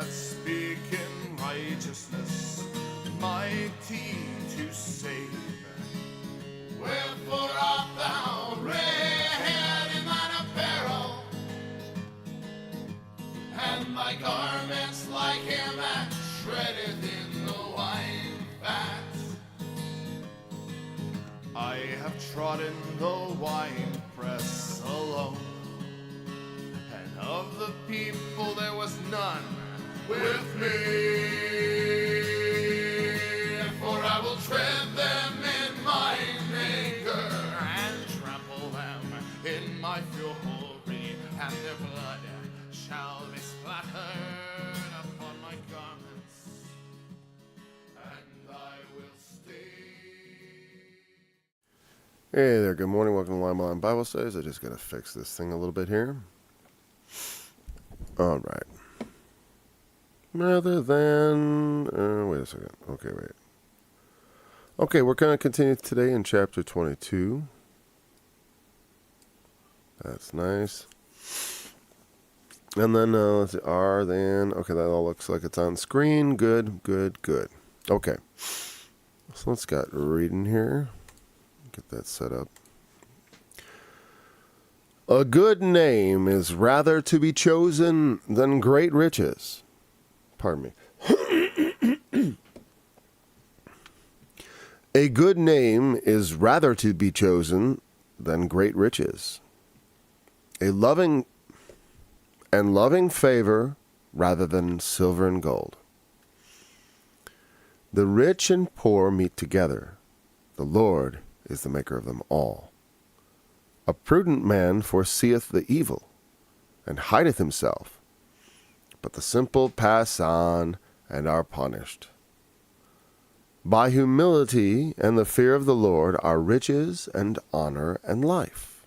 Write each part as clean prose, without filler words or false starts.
that speak in righteousness, mighty to save. Wherefore art thou red in thine apparel, and thy garments like him that shreddeth in the wine vat? I have trodden the winepress alone, and of the people there was none with me. For I will tread them in mine anger, and trample them in my fury, and their blood shall be splattered upon my garments, and I will stay. Hey there, good morning. Welcome to Line Bible Studies. I just got to fix this thing a little bit here. All right. Rather than... wait a second. Okay, wait. Okay, we're going to continue today in chapter 22. That's nice. And then, let's see, R then. Okay, that all looks like it's on screen. Good, good, good. Okay. So let's get reading here. Get that set up. A good name is rather to be chosen than great riches. Pardon me. A good name is rather to be chosen than great riches. A loving favor rather than silver and gold. The rich and poor meet together. The Lord is the maker of them all. A prudent man foreseeth the evil, and hideth himself, but the simple pass on and are punished. By humility and the fear of the Lord are riches and honor and life.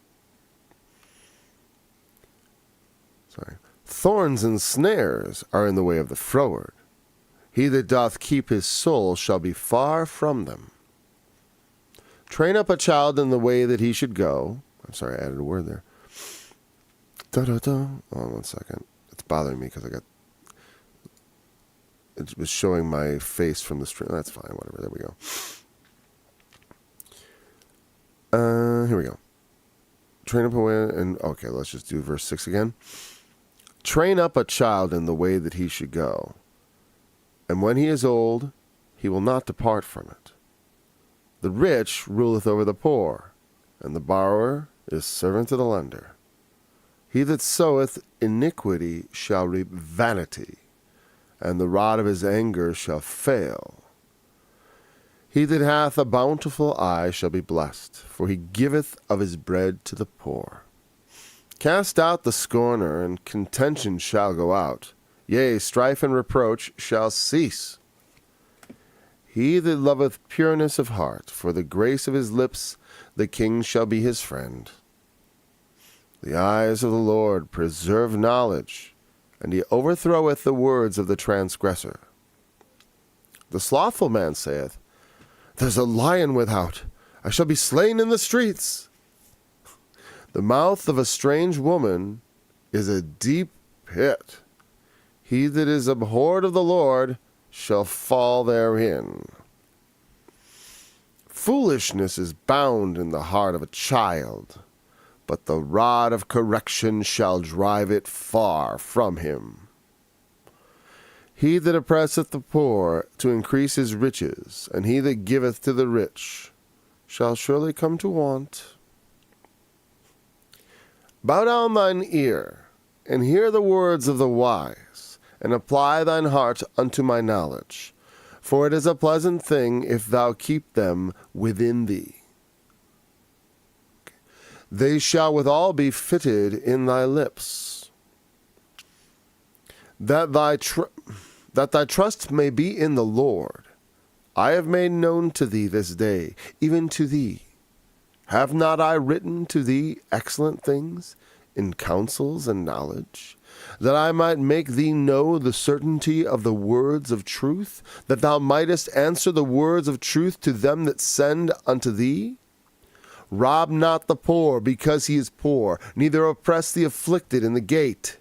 Thorns and snares are in the way of the froward. He that doth keep his soul shall be far from them. Train up a child in the way that he should go. I'm sorry, I added a word there. Oh, 1 second. It's bothering me because it was showing my face from the stream. That's fine, whatever. There we go. Here we go. Train up a way, and okay, let's just do verse 6 again. Train up a child in the way that he should go, and when he is old, he will not depart from it. The rich ruleth over the poor, and the borrower is servant to the lender. He that soweth iniquity shall reap vanity, and the rod of his anger shall fail. He that hath a bountiful eye shall be blessed, for he giveth of his bread to the poor. Cast out the scorner, and contention shall go out. Yea, strife and reproach shall cease. He that loveth pureness of heart, for the grace of his lips, the king shall be his friend. The eyes of the Lord preserve knowledge, and he overthroweth the words of the transgressor. The slothful man saith, There's a lion without, I shall be slain in the streets. The mouth of a strange woman is a deep pit. He that is abhorred of the Lord shall fall therein. Foolishness is bound in the heart of a child, but the rod of correction shall drive it far from him. He that oppresseth the poor to increase his riches, and he that giveth to the rich, shall surely come to want. Bow down thine ear, and hear the words of the wise, and apply thine heart unto my knowledge. For it is a pleasant thing if thou keep them within thee. They shall withal be fitted in thy lips. That thy trust may be in the Lord. I have made known to thee this day, even to thee. Have not I written to thee excellent things in counsels and knowledge, that I might make thee know the certainty of the words of truth, that thou mightest answer the words of truth to them that send unto thee? Rob not the poor because he is poor, neither oppress the afflicted in the gate.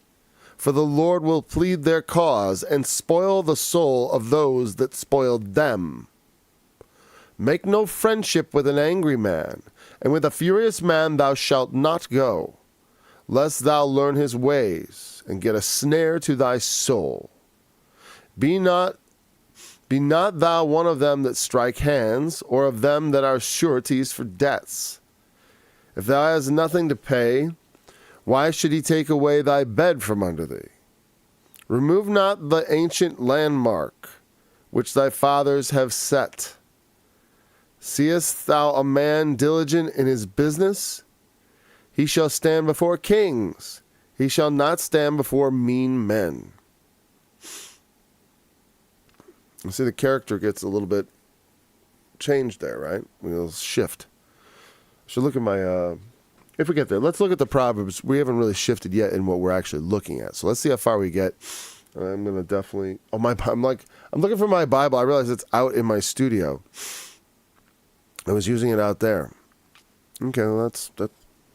For the Lord will plead their cause and spoil the soul of those that spoiled them. Make no friendship with an angry man, and with a furious man thou shalt not go, lest thou learn his ways, and get a snare to thy soul. Be not thou one of them that strike hands, or of them that are sureties for debts. If thou hast nothing to pay, why should he take away thy bed from under thee? Remove not the ancient landmark, which thy fathers have set. Seest thou a man diligent in his business? He shall stand before kings. He shall not stand before mean men. You see, the character gets a little bit changed there, right? We'll shift. So look at my, if we get there, let's look at the Proverbs. We haven't really shifted yet in what we're actually looking at. So let's see how far we get. I'm going to definitely, I'm looking for my Bible. I realize it's out in my studio. I was using it out there. Okay, well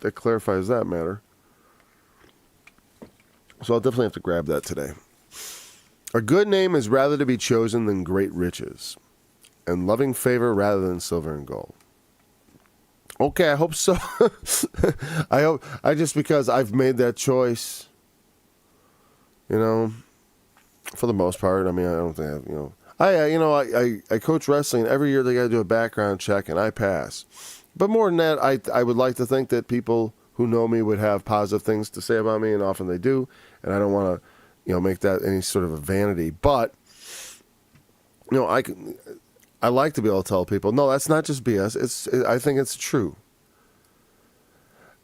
that clarifies that matter. So I'll definitely have to grab that today. A good name is rather to be chosen than great riches, and loving favor rather than silver and gold. Okay, I hope so. I just because I've made that choice, for the most part. I mean, I don't think I coach wrestling. Every year they got to do a background check, and I pass. But more than that, I would like to think that people who know me would have positive things to say about me, and often they do. And I don't want to, make that any sort of a vanity. But, I like to be able to tell people, no, that's not just BS. I think it's true.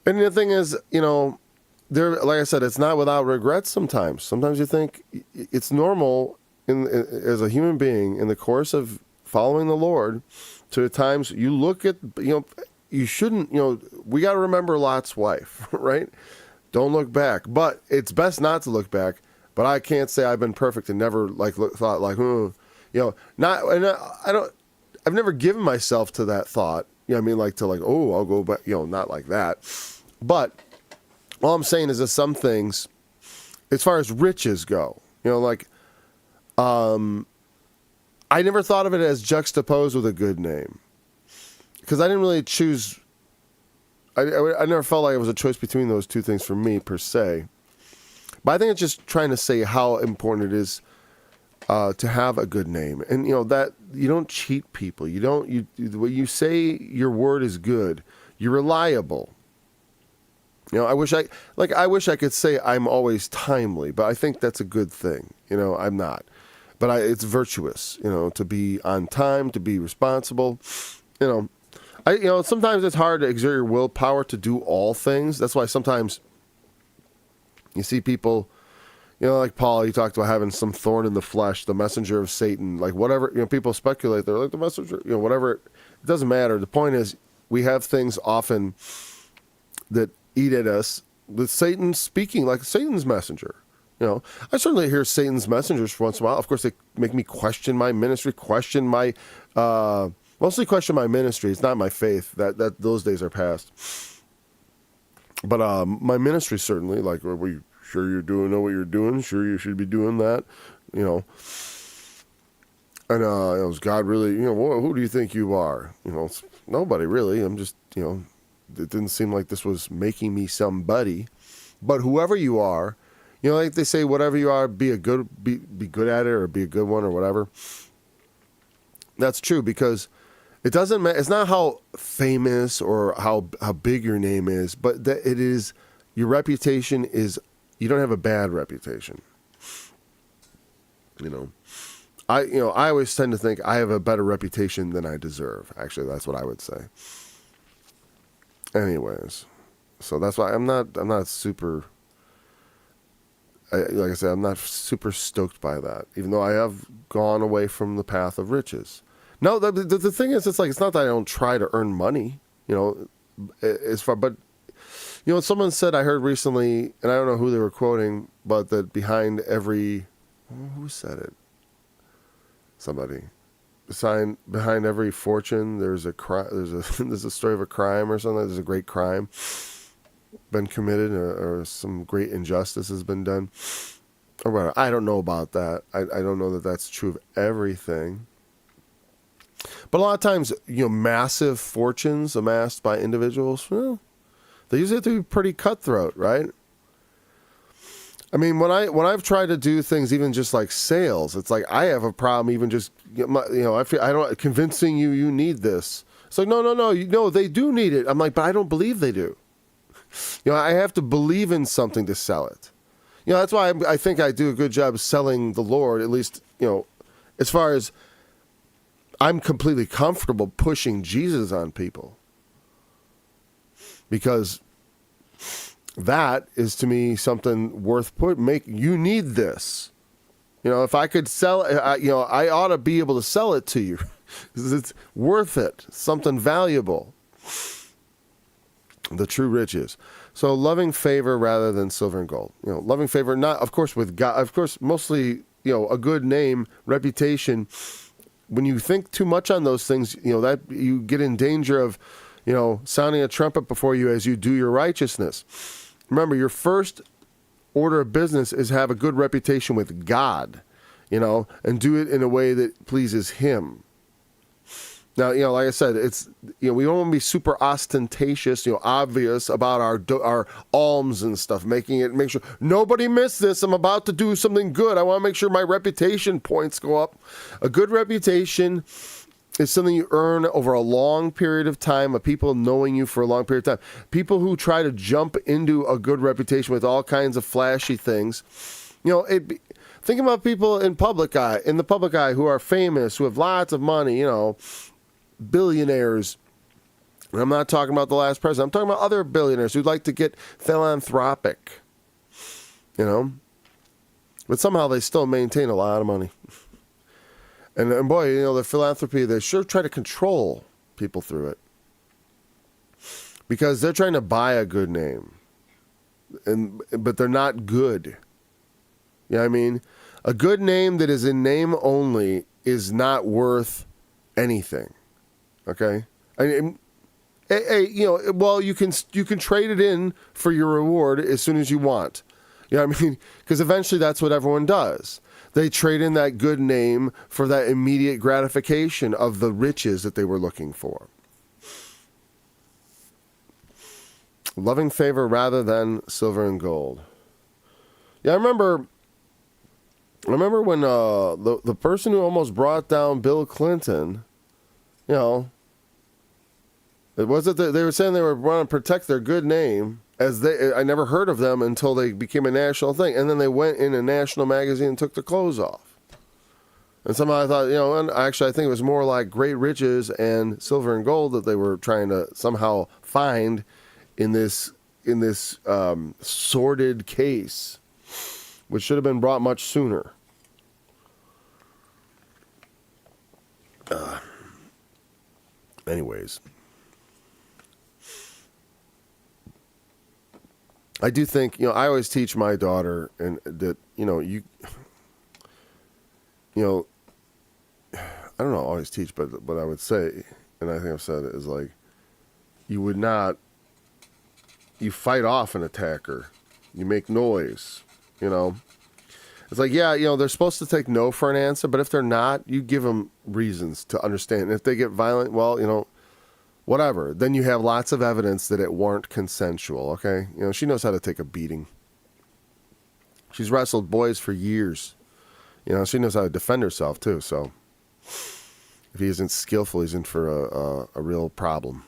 And the thing is, like I said, it's not without regrets sometimes. Sometimes you think it's normal as a human being in the course of following the Lord to at times you look at, you shouldn't, we got to remember Lot's wife, right? Don't look back. But it's best not to look back. But I can't say I've been perfect and never thought I've never given myself to that thought. I'll go back, not like that. But all I'm saying is that some things, as far as riches go, I never thought of it as juxtaposed with a good name. Because I didn't really choose, I never felt like it was a choice between those two things for me, per se. But I think it's just trying to say how important it is to have a good name. And, that you don't cheat people. When you say your word is good, you're reliable. I wish I could say I'm always timely, but I think that's a good thing. I'm not. But it's virtuous, to be on time, to be responsible. Sometimes it's hard to exert your willpower to do all things. That's why sometimes you see people, like Paul, he talked about having some thorn in the flesh, the messenger of Satan, like whatever, people speculate, they're like the messenger, whatever. It doesn't matter. The point is we have things often that eat at us with Satan speaking like Satan's messenger. I certainly hear Satan's messengers once in a while. Of course, they make me question my ministry, mostly question my ministry. It's not my faith. That those days are past. But my ministry certainly, like, are we sure know what you're doing? Sure you should be doing that? And is God really, who do you think you are? Nobody really. I'm just, it didn't seem like this was making me somebody. But whoever you are, like they say, whatever you are, be good at it, or be a good one, or whatever. That's true, because it doesn't matter. It's not how famous or how big your name is, but that it is, your reputation is, you don't have a bad reputation. I always tend to think I have a better reputation than I deserve. Actually, that's what I would say. Anyways, so that's why I'm not super, like I said, I'm not super stoked by that, even though I have gone away from the path of riches. No, the thing is, it's not that I don't try to earn money, but someone said, I heard recently, and I don't know who they were quoting, but that behind every, who said it? Somebody. Behind every fortune, there's a crime. There's a story of a crime or something. There's a great crime. been committed or some great injustice has been done. Or whatever. I don't know about that. I don't know that that's true of everything. But a lot of times, massive fortunes amassed by individuals, well, they usually have to be pretty cutthroat, right? I mean, when I've tried to do things, even just like sales, it's like I have a problem even just, I don't convincing you need this. It's like, no, they do need it. I'm like, but I don't believe they do. I have to believe in something to sell it. That's why I think I do a good job selling the Lord, at least, as far as I'm completely comfortable pushing Jesus on people. Because that is to me something worth you need this. If I could sell it, I ought to be able to sell it to you. It's worth it. Something valuable. The true riches. So loving favor rather than silver and gold. Loving favor, not, of course, with God. Of course, mostly, a good name, reputation. When you think too much on those things, that you get in danger of, sounding a trumpet before you as you do your righteousness. Remember, your first order of business is have a good reputation with God, and do it in a way that pleases Him. Now, like I said, it's, we don't want to be super ostentatious, obvious about our alms and stuff, make sure nobody missed this. I'm about to do something good. I want to make sure my reputation points go up. A good reputation is something you earn over a long period of time, of people knowing you for a long period of time. People who try to jump into a good reputation with all kinds of flashy things, think about people in the public eye who are famous, who have lots of money, billionaires. And I'm not talking about the last president. I'm talking about other billionaires who'd like to get philanthropic, but somehow they still maintain a lot of money. And boy, the philanthropy, they sure try to control people through it because they're trying to buy a good name, but they're not good. You know what I mean? A good name that is in name only is not worth anything. Okay, well, you can trade it in for your reward as soon as you want. You know what I mean? Because eventually that's what everyone does. They trade in that good name for that immediate gratification of the riches that they were looking for. Loving favor rather than silver and gold. Yeah, I remember when the person who almost brought down Bill Clinton, they were saying they were wanting to protect their good name. I never heard of them until they became a national thing, and then they went in a national magazine and took their clothes off. And somehow I thought, and actually I think it was more like great riches and silver and gold that they were trying to somehow find in this sordid case, which should have been brought much sooner. Anyways. I do think, I always teach my daughter and that, I don't know, always teach, but what I would say, and I think I've said it, is like, you fight off an attacker. You make noise, It's like, they're supposed to take no for an answer, but if they're not, you give them reasons to understand. And if they get violent, well, whatever. Then you have lots of evidence that it weren't consensual, okay? She knows how to take a beating. She's wrestled boys for years. She knows how to defend herself, too. So if he isn't skillful, he's in for a real problem.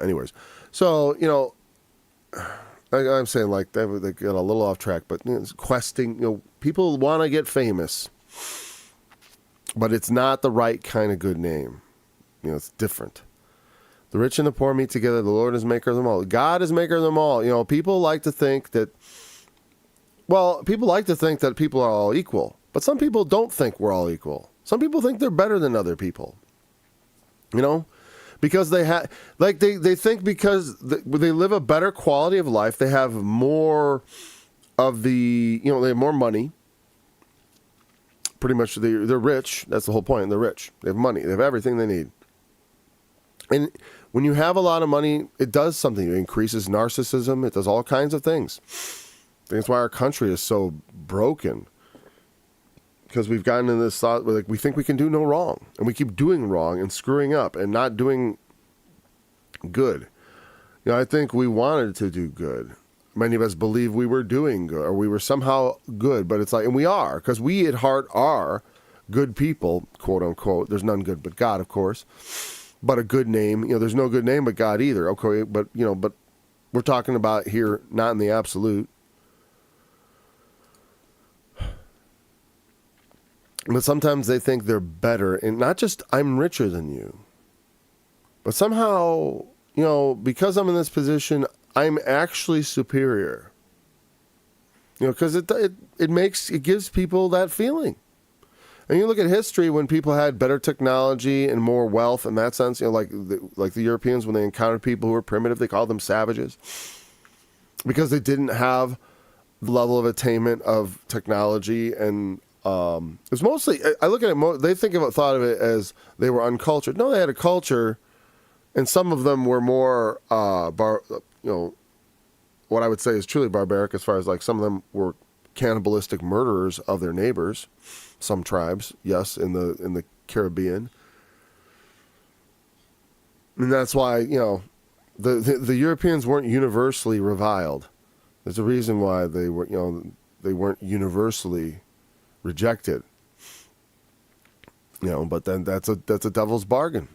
Anyways. So, I'm saying, like, they got a little off track, but it's questing, people want to get famous, but it's not the right kind of good name. It's different. The rich and the poor meet together. The Lord is maker of them all. God is maker of them all. People like to think that, people are all equal, but some people don't think we're all equal. Some people think they're better than other people, because they think because they live a better quality of life, they have more of they have more money. Pretty much they're rich. That's the whole point. They're rich. They have money. They have everything they need. And when you have a lot of money, it does something. It increases narcissism. It does all kinds of things. I think that's why our country is so broken. Because we've gotten in this thought where like, we think we can do no wrong. And we keep doing wrong and screwing up and not doing good. I think we wanted to do good. Many of us believe we were doing good or we were somehow good. But it's like, and we are, because we at heart are good people, quote unquote. There's none good but God, of course. But a good name, there's no good name but God either. Okay, but we're talking about here, not in the absolute. But sometimes they think they're better, and not just I'm richer than you, but somehow, because I'm in this position, I'm actually superior. Because it gives people that feeling. And you look at history when people had better technology and more wealth in that sense, like the Europeans, when they encountered people who were primitive, they called them savages because they didn't have the level of attainment of technology. And it's mostly, I look at it, they thought of it as they were uncultured. No, they had a culture, and some of them were more, what I would say is truly barbaric, as far as like some of them were cannibalistic murderers of their neighbors. Some tribes, yes, in the Caribbean. And that's why, the Europeans weren't universally reviled. There's a reason why they weren't universally rejected. But then that's a devil's bargain.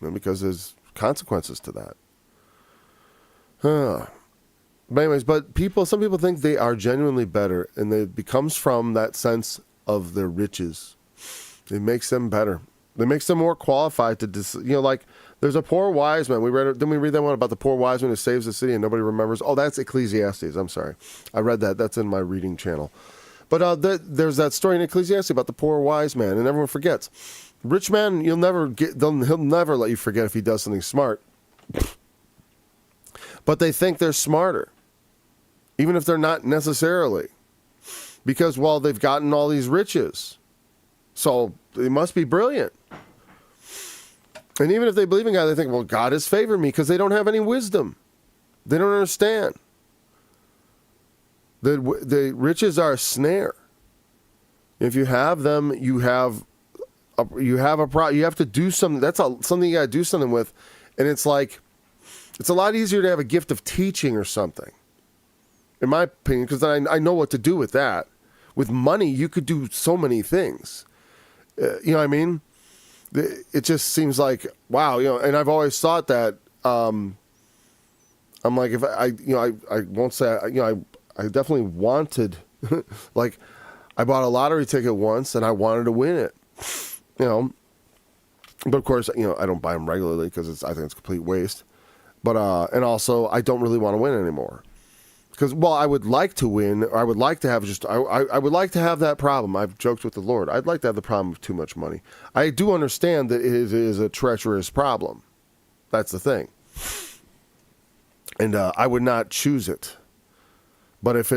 Because there's consequences to that. But anyways, some people think they are genuinely better, and it becomes from that sense of their riches. It makes them better. It makes them more qualified to, like there's a poor wise man. Didn't we read that one about the poor wise man who saves the city and nobody remembers? Oh, that's Ecclesiastes. I'm sorry. I read that. That's in my reading channel. But there's that story in Ecclesiastes about the poor wise man, and everyone forgets. Rich man, he'll never let you forget if he does something smart. But they think they're smarter, even if they're not necessarily. Because, they've gotten all these riches. So they must be brilliant. And even if they believe in God, they think, God has favored me, because they don't have any wisdom. They don't understand. The riches are a snare. If you have them, you have to do something. That's something you got to do something with. And it's like, it's a lot easier to have a gift of teaching or something, in my opinion, because I know what to do with that. With money, you could do so many things. You know what I mean? It just seems like, wow, and I've always thought that, I'm like, if I won't say, I definitely wanted, like, I bought a lottery ticket once and I wanted to win it, but of course, I don't buy them regularly because I think it's a complete waste. But, and also I don't really want to win anymore. Because, I would like to win, or I would like to have I would like to have that problem. I've joked with the Lord. I'd like to have the problem of too much money. I do understand that it is a treacherous problem. That's the thing. And I would not choose it. But if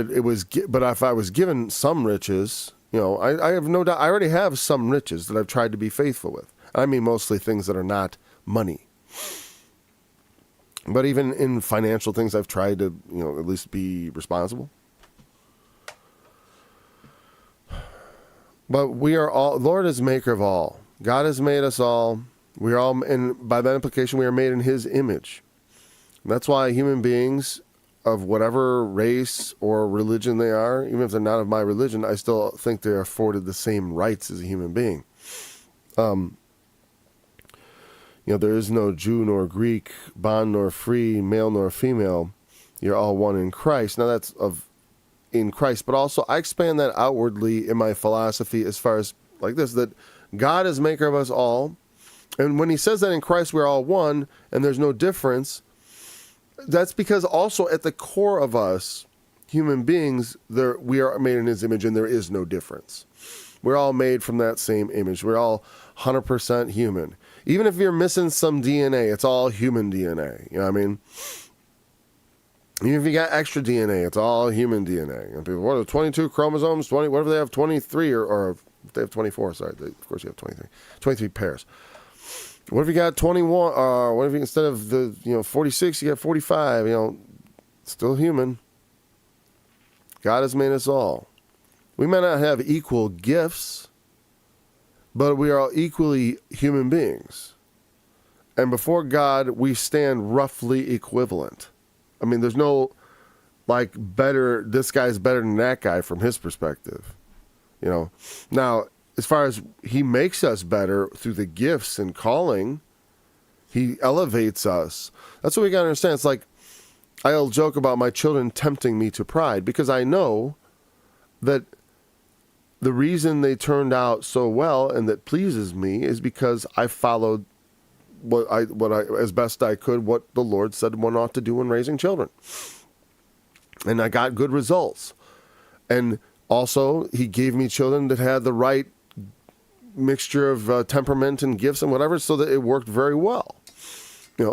I was given some riches, I have no doubt. I already have some riches that I've tried to be faithful with. I mean, mostly things that are not money. But even in financial things, I've tried to, at least be responsible. But we are all, Lord is maker of all. God has made us all. We are all, and by that implication, we are made in His image. And that's why human beings of whatever race or religion they are, even if they're not of my religion, I still think they are afforded the same rights as a human being. There is no Jew nor Greek, bond nor free, male nor female. You're all one in Christ. Now that's in Christ, but also I expand that outwardly in my philosophy as far as like this, that God is maker of us all. And when He says that in Christ we're all one and there's no difference, that's because also at the core of us, human beings, we are made in His image and there is no difference. We're all made from that same image. We're all 100% human. Even if you're missing some DNA, it's all human DNA. You know what I mean? Even if you got extra DNA, it's all human DNA. And people, what are 22 chromosomes? 20? What if they have 23 or if they have 24? Sorry, of course you have 23. 23 pairs. What if you got 21? What if you, instead of the 46, you got 45? Still human. God has made us all. We may not have equal gifts, but we are all equally human beings. And before God, we stand roughly equivalent. I mean, there's no better. This guy's better than that guy from his perspective. Now, as far as he makes us better through the gifts and calling, he elevates us. That's what we got to understand. It's like I'll joke about my children tempting me to pride because I know that the reason they turned out so well and that pleases me is because I followed what I as best I could what the Lord said one ought to do when raising children, and I got good results. And also, He gave me children that had the right mixture of temperament and gifts and whatever, so that it worked very well.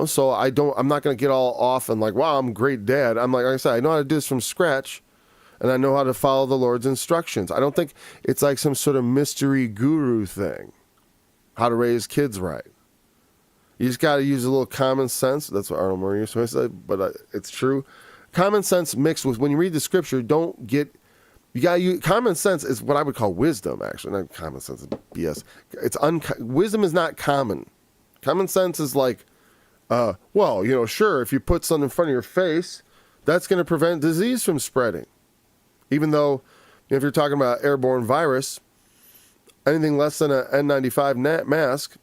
So I'm not going to get all off and wow, I'm a great dad. I'm like I said, I know how to do this from scratch, and I know how to follow the Lord's instructions. I don't think it's like some sort of mystery guru thing, how to raise kids right. You just got to use a little common sense. That's what Arnold Murray used to say, but it's true. Common sense mixed with, when you read the scripture, you got to use, common sense is what I would call wisdom, actually. Not common sense is BS. Wisdom is not common. Common sense is sure, if you put something in front of your face, that's going to prevent disease from spreading. Even though, if you're talking about airborne virus, anything less than an N95 mask,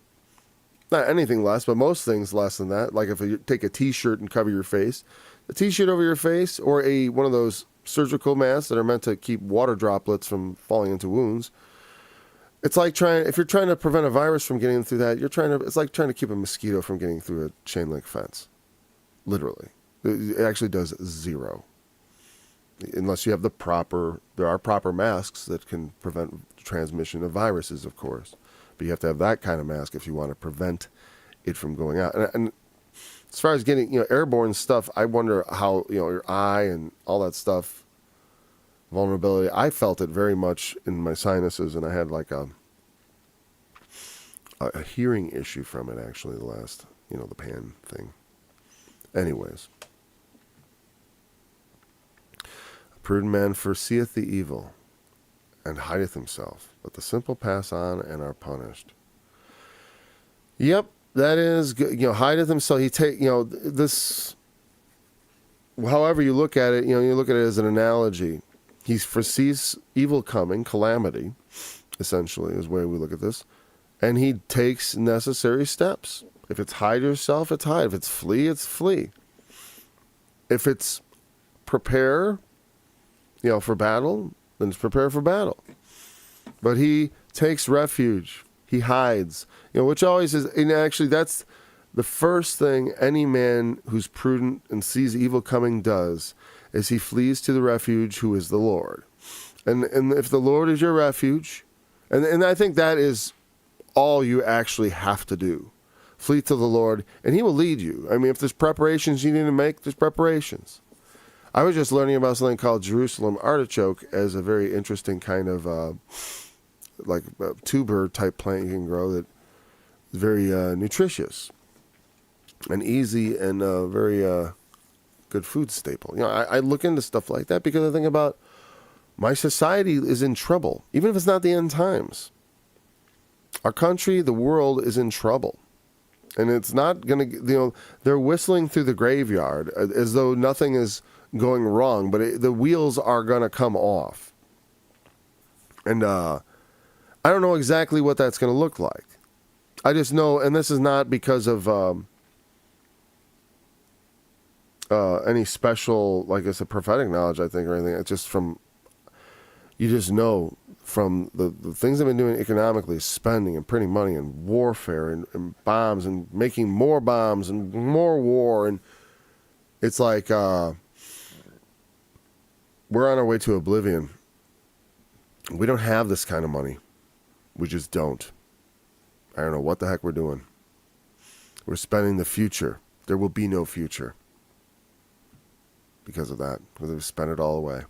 not anything less, but most things less than that, like if you take a T-shirt and cover your face, a T-shirt over your face, or one of those surgical masks that are meant to keep water droplets from falling into wounds. It's like if you're trying to prevent a virus from getting through that, it's like trying to keep a mosquito from getting through a chain link fence. Literally. It actually does zero. Unless you have there are proper masks that can prevent transmission of viruses, of course. But you have to have that kind of mask if you want to prevent it from going out. And as far as getting, airborne stuff, I wonder how, your eye and all that stuff, vulnerability. I felt it very much in my sinuses, and I had a hearing issue from it, actually, the last, the pan thing. Anyways. A prudent man foreseeth the evil and hideth himself, but the simple pass on and are punished. Yep, that is good. Hideth himself. He this. However you look at it, you look at it as an analogy. He foresees evil coming, calamity, essentially, is the way we look at this, and he takes necessary steps. If it's hide yourself, it's hide. If it's flee, it's flee. If it's prepare, for battle, then it's prepare for battle. But he takes refuge. He hides. Which always is, and actually that's the first thing any man who's prudent and sees evil coming does, is he flees to the refuge who is the Lord. And if the Lord is your refuge, and I think that is all you actually have to do. Flee to the Lord, and he will lead you. I mean, if there's preparations you need to make, there's preparations. I was just learning about something called Jerusalem artichoke as a very interesting kind of a tuber type plant you can grow that is very nutritious and easy and very good food staple. I look into stuff like that because I think about my society is in trouble, even if it's not the end times. Our country, the world is in trouble. And it's not going to, they're whistling through the graveyard as though nothing is going wrong, but the wheels are going to come off. And I don't know exactly what that's going to look like. I just know, and this is not because of any special, like I said, prophetic knowledge, I think, or anything. It's just you just know from the things I've been doing economically, spending and printing money and warfare and bombs and making more bombs and more war. And it's like we're on our way to oblivion. We don't have this kind of money. We just don't. I don't know what the heck we're doing. We're spending the future. There will be no future because of that, because we've spent it all away.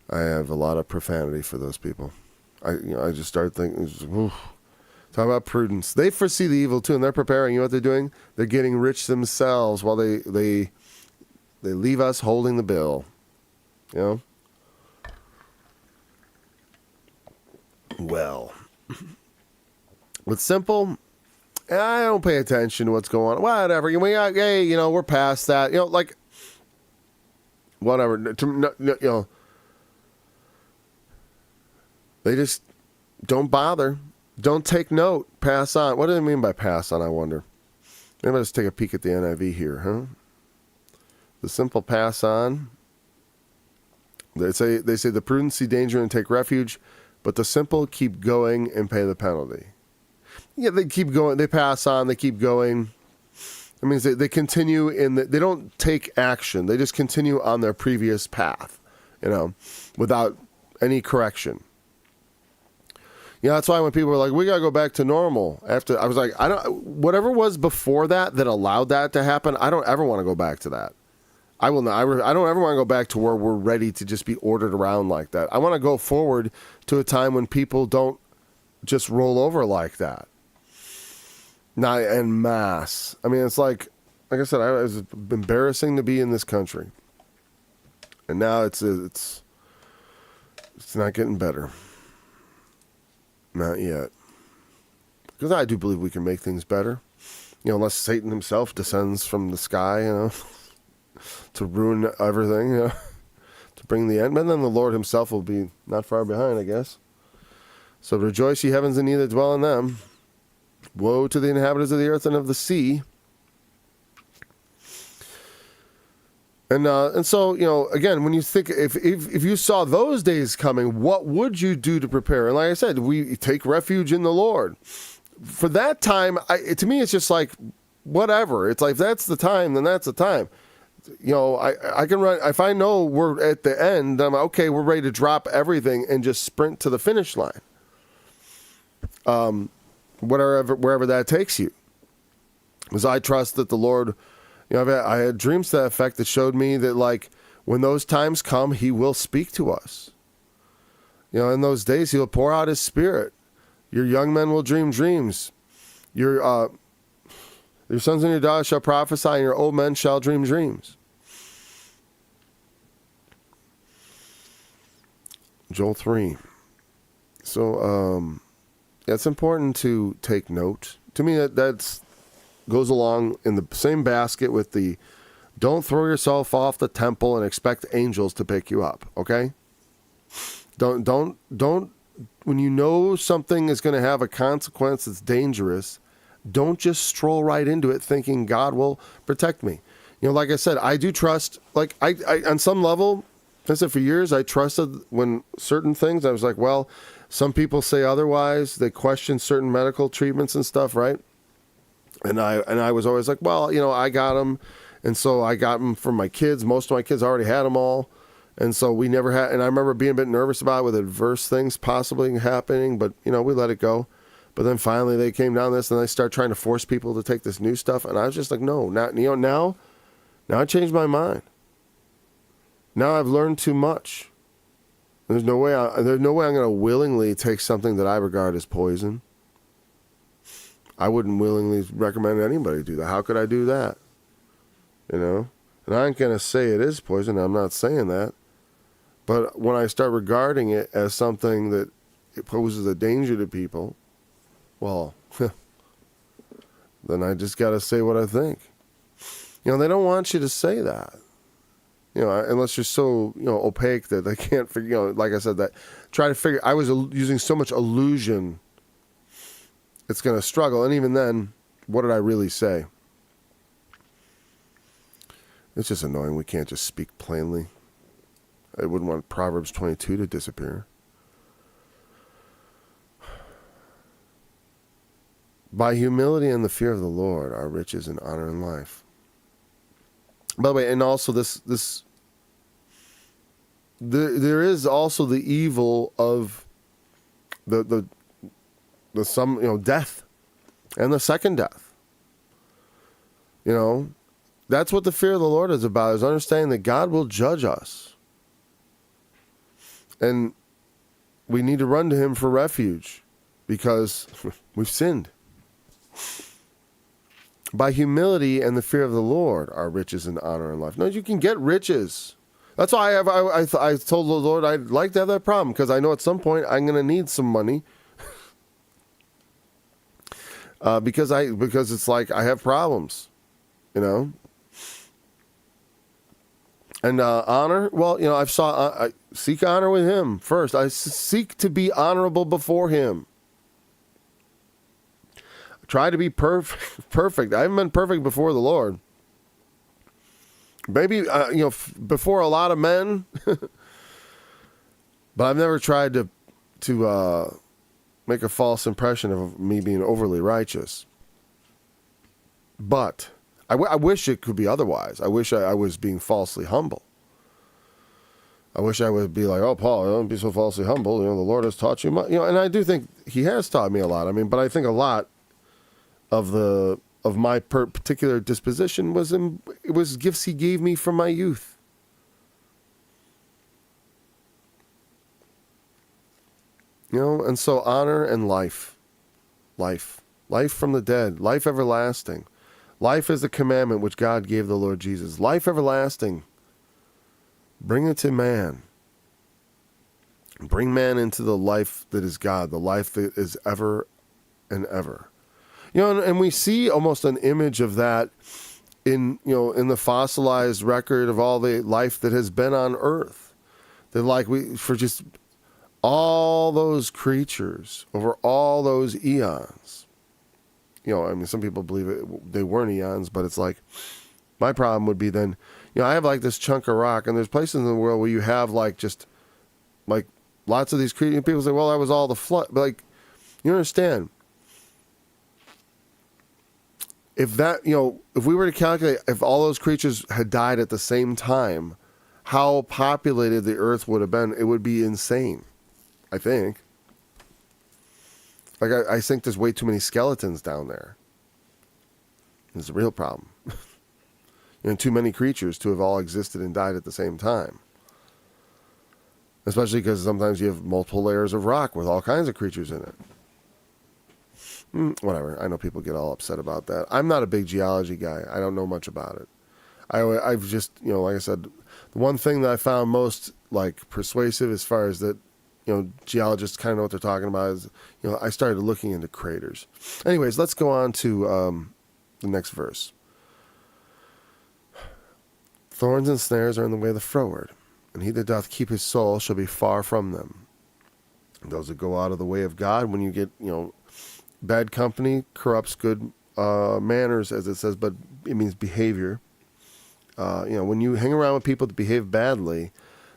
I have a lot of profanity for those people. I just start thinking, Talk about prudence. They foresee the evil too, and they're preparing. You know what they're doing? They're getting rich themselves while they leave us holding the bill. You know? Well, with simple, I don't pay attention to what's going on. Whatever. Hey, we're past that. Whatever. They just don't bother. Don't take note. Pass on. What do they mean by pass on, I wonder? Maybe let's take a peek at the NIV here, huh? The simple pass on. They say the prudent see danger and take refuge, but the simple keep going and pay the penalty. Yeah, they keep going. They pass on. They keep going. That means they continue they don't take action. They just continue on their previous path, without any correction. That's why when people were like, we got to go back to normal. After I was like, whatever was before that allowed that to happen, I don't ever want to go back to that. I will not. I don't ever want to go back to where we're ready to just be ordered around like that. I want to go forward to a time when people don't just roll over like that. Not en masse. I mean, it's like I said, it was embarrassing to be in this country. And now it's not getting better. Not yet. Because I do believe we can make things better. Unless Satan himself descends from the sky, to ruin everything, to bring the end. But then the Lord himself will be not far behind, I guess. So rejoice, ye heavens, and ye that dwell in them. Woe to the inhabitants of the earth and of the sea. And so, again, when you think, if you saw those days coming, what would you do to prepare? And like I said, we take refuge in the Lord. For that time, to me, it's just like, whatever. It's like, if that's the time, then that's the time. I can run. If I know we're at the end, I'm okay, we're ready to drop everything and just sprint to the finish line. Wherever that takes you. Because I trust that the Lord... I had dreams to that effect that showed me that, like, when those times come, he will speak to us. In those days, he'll pour out his spirit. Your young men will dream dreams. Your sons and your daughters shall prophesy, and your old men shall dream dreams. Joel 3. So, it's important to take note. To me, that's goes along in the same basket with the don't throw yourself off the temple and expect angels to pick you up, okay? Don't when you know something is going to have a consequence that's dangerous, don't just stroll right into it thinking God will protect me. Like I said, I do trust, like I on some level, I said for years, I trusted when certain things, I was like, well, some people say otherwise, they question certain medical treatments and stuff, right? And I was always like, well, I got them. And so I got them for my kids. Most of my kids already had them all. And so we never had, and I remember being a bit nervous about it with adverse things possibly happening, but, we let it go. But then finally they came down this and they start trying to force people to take this new stuff. And I was just like, no, now I changed my mind. Now I've learned too much. There's no way I'm going to willingly take something that I regard as poison. I wouldn't willingly recommend anybody do that. How could I do that? And I ain't going to say it is poison. I'm not saying that. But when I start regarding it as something that it poses a danger to people, well, then I just got to say what I think. They don't want you to say that. Unless you're so, opaque that they can't figure, like I said, that try to figure, I was using so much illusion, it's going to struggle. And even then, what did I really say? It's just annoying. We can't just speak plainly. I wouldn't want Proverbs 22 to disappear. By humility and the fear of the Lord are riches and honor and life. By the way, and also there is also the evil of the death and the second death. That's what the fear of the Lord is about, is understanding that God will judge us. And we need to run to him for refuge. because we've sinned. By humility and the fear of the Lord are riches and honor and life. No, you can get riches. That's why I told the Lord I'd like to have that problem, because I know at some point I'm going to need some money. Because it's like I have problems, you know. And honor, well, you know, I seek honor with Him first. I seek to be honorable before Him. Try to be perfect. I haven't been perfect before the Lord. Maybe, before a lot of men. But I've never tried to make a false impression of me being overly righteous. But I wish it could be otherwise. I wish I was being falsely humble. I wish I would be like, oh, Paul, don't be so falsely humble. You know, the Lord has taught you much. You know, and I do think He has taught me a lot. I mean, but I think a lot of my particular disposition was gifts He gave me from my youth. You know, and so honor and life from the dead, life everlasting. Life is the commandment which God gave the Lord Jesus. Life everlasting. Bring it to man. Bring man into the life that is God, the life that is ever and ever. You know, and we see almost an image of that in the fossilized record of all the life that has been on Earth. That for just all those creatures over all those eons. You know, I mean, some people believe they weren't eons, but it's like, my problem would be then, I have like this chunk of rock, and there's places in the world where you have just lots of these creatures. People say, well, that was all the flood. But you understand, if we were to calculate if all those creatures had died at the same time, how populated the earth would have been, it would be insane, I think. I think there's way too many skeletons down there. It's a real problem. Too many creatures to have all existed and died at the same time. Especially because sometimes you have multiple layers of rock with all kinds of creatures in it. Whatever. I know people get all upset about that. I'm not a big geology guy. I don't know much about it. I've just, like I said, the one thing that I found most persuasive as far as that, geologists kind of know what they're talking about is, I started looking into craters. Anyways, let's go on to the next verse. Thorns and snares are in the way of the froward, and he that doth keep his soul shall be far from them. And those that go out of the way of God, when you get, bad company corrupts good manners, as it says, but it means behavior. When you hang around with people that behave badly,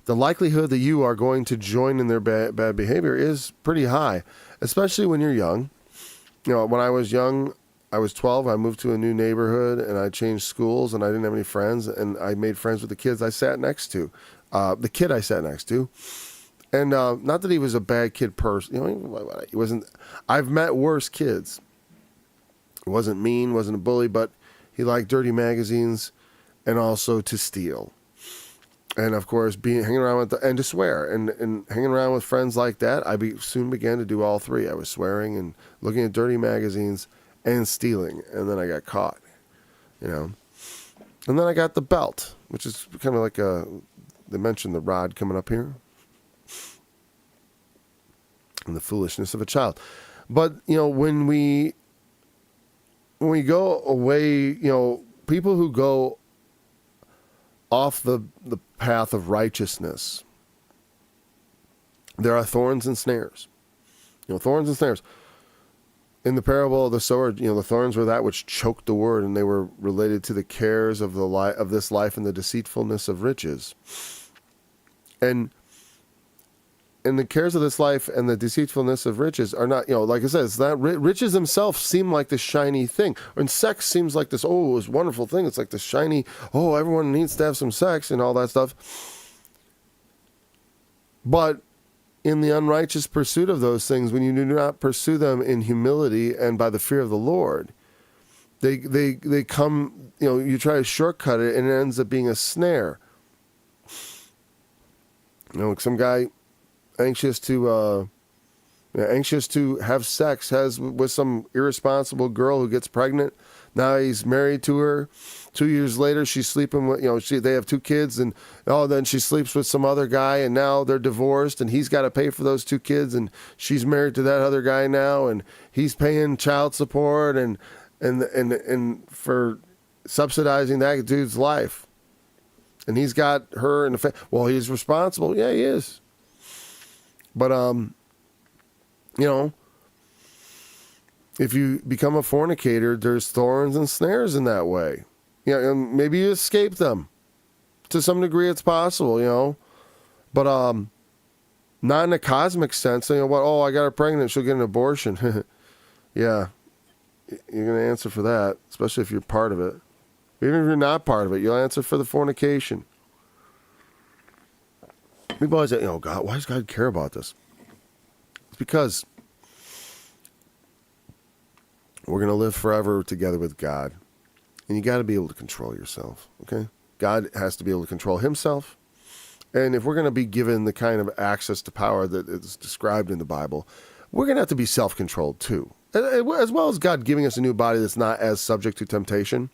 the likelihood that you are going to join in their bad behavior is pretty high, especially when you're young. When I was young, I was 12, I moved to a new neighborhood, and I changed schools, and I didn't have any friends, and I made friends with the kids I sat next to. The kid I sat next to. And not that he was a bad kid person. He wasn't. I've met worse kids. He wasn't mean, wasn't a bully, but he liked dirty magazines and also to steal. And of course, hanging around and to swear. And hanging around with friends like that, I soon began to do all three. I was swearing and looking at dirty magazines and stealing. And then I got caught, And then I got the belt, which is kind of like they mentioned the rod coming up here. And the foolishness of a child. But, when we go away, people who go off the path of righteousness, there are thorns and snares. Thorns and snares. In the parable of the sower, the thorns were that which choked the word, and they were related to the cares of of this life and the deceitfulness of riches. And the cares of this life and the deceitfulness of riches are not, like I said, it's not, riches themselves seem like this shiny thing. And sex seems like this, this wonderful thing. It's like this shiny, everyone needs to have some sex and all that stuff. But in the unrighteous pursuit of those things, when you do not pursue them in humility and by the fear of the Lord, they come, you try to shortcut it and it ends up being a snare. Some guy anxious to Anxious to have sex, has with some irresponsible girl who gets pregnant. Now he's married to her. 2 years later, she's sleeping with, they have 2 kids, and then she sleeps with some other guy, and now they're divorced, and he's got to pay for those 2 kids, and she's married to that other guy now, and he's paying child support and for subsidizing that dude's life. And he's got her in the well, he's responsible. Yeah, he is. But if you become a fornicator, there's thorns and snares in that way. And maybe you escape them. To some degree, it's possible, But not in a cosmic sense. I got her pregnant, she'll get an abortion. Yeah, you're going to answer for that, especially if you're part of it. Even if you're not part of it, you'll answer for the fornication. People always say, God, why does God care about this? It's because we're going to live forever together with God. And you got to be able to control yourself, okay? God has to be able to control himself. And if we're going to be given the kind of access to power that is described in the Bible, we're going to have to be self-controlled too. As well as God giving us a new body that's not as subject to temptation.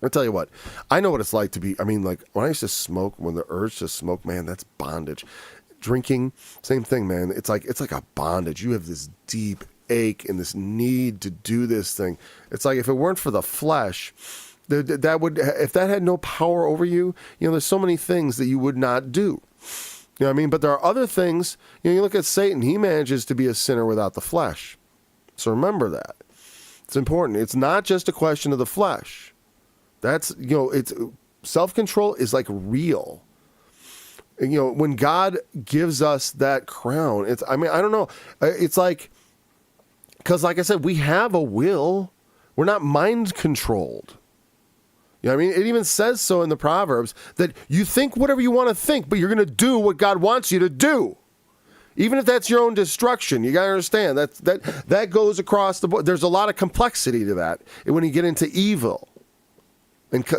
I'll tell you what, I know what it's like to be, when I used to smoke, when the urge to smoke, man, that's bondage. Drinking, same thing, man. It's like a bondage. You have this deep ache and this need to do this thing. It's like if it weren't for the flesh, if that had no power over you, there's so many things that you would not do. You know what I mean? But there are other things, you look at Satan, he manages to be a sinner without the flesh. So remember that. It's important. It's not just a question of the flesh. That's, it's self-control is like real. And, when God gives us that crown, I don't know. It's like, because like I said, we have a will. We're not mind controlled. It even says so in the Proverbs that you think whatever you want to think, but you're going to do what God wants you to do. Even if that's your own destruction, you got to understand that goes across the board. There's a lot of complexity to that when you get into evil. And,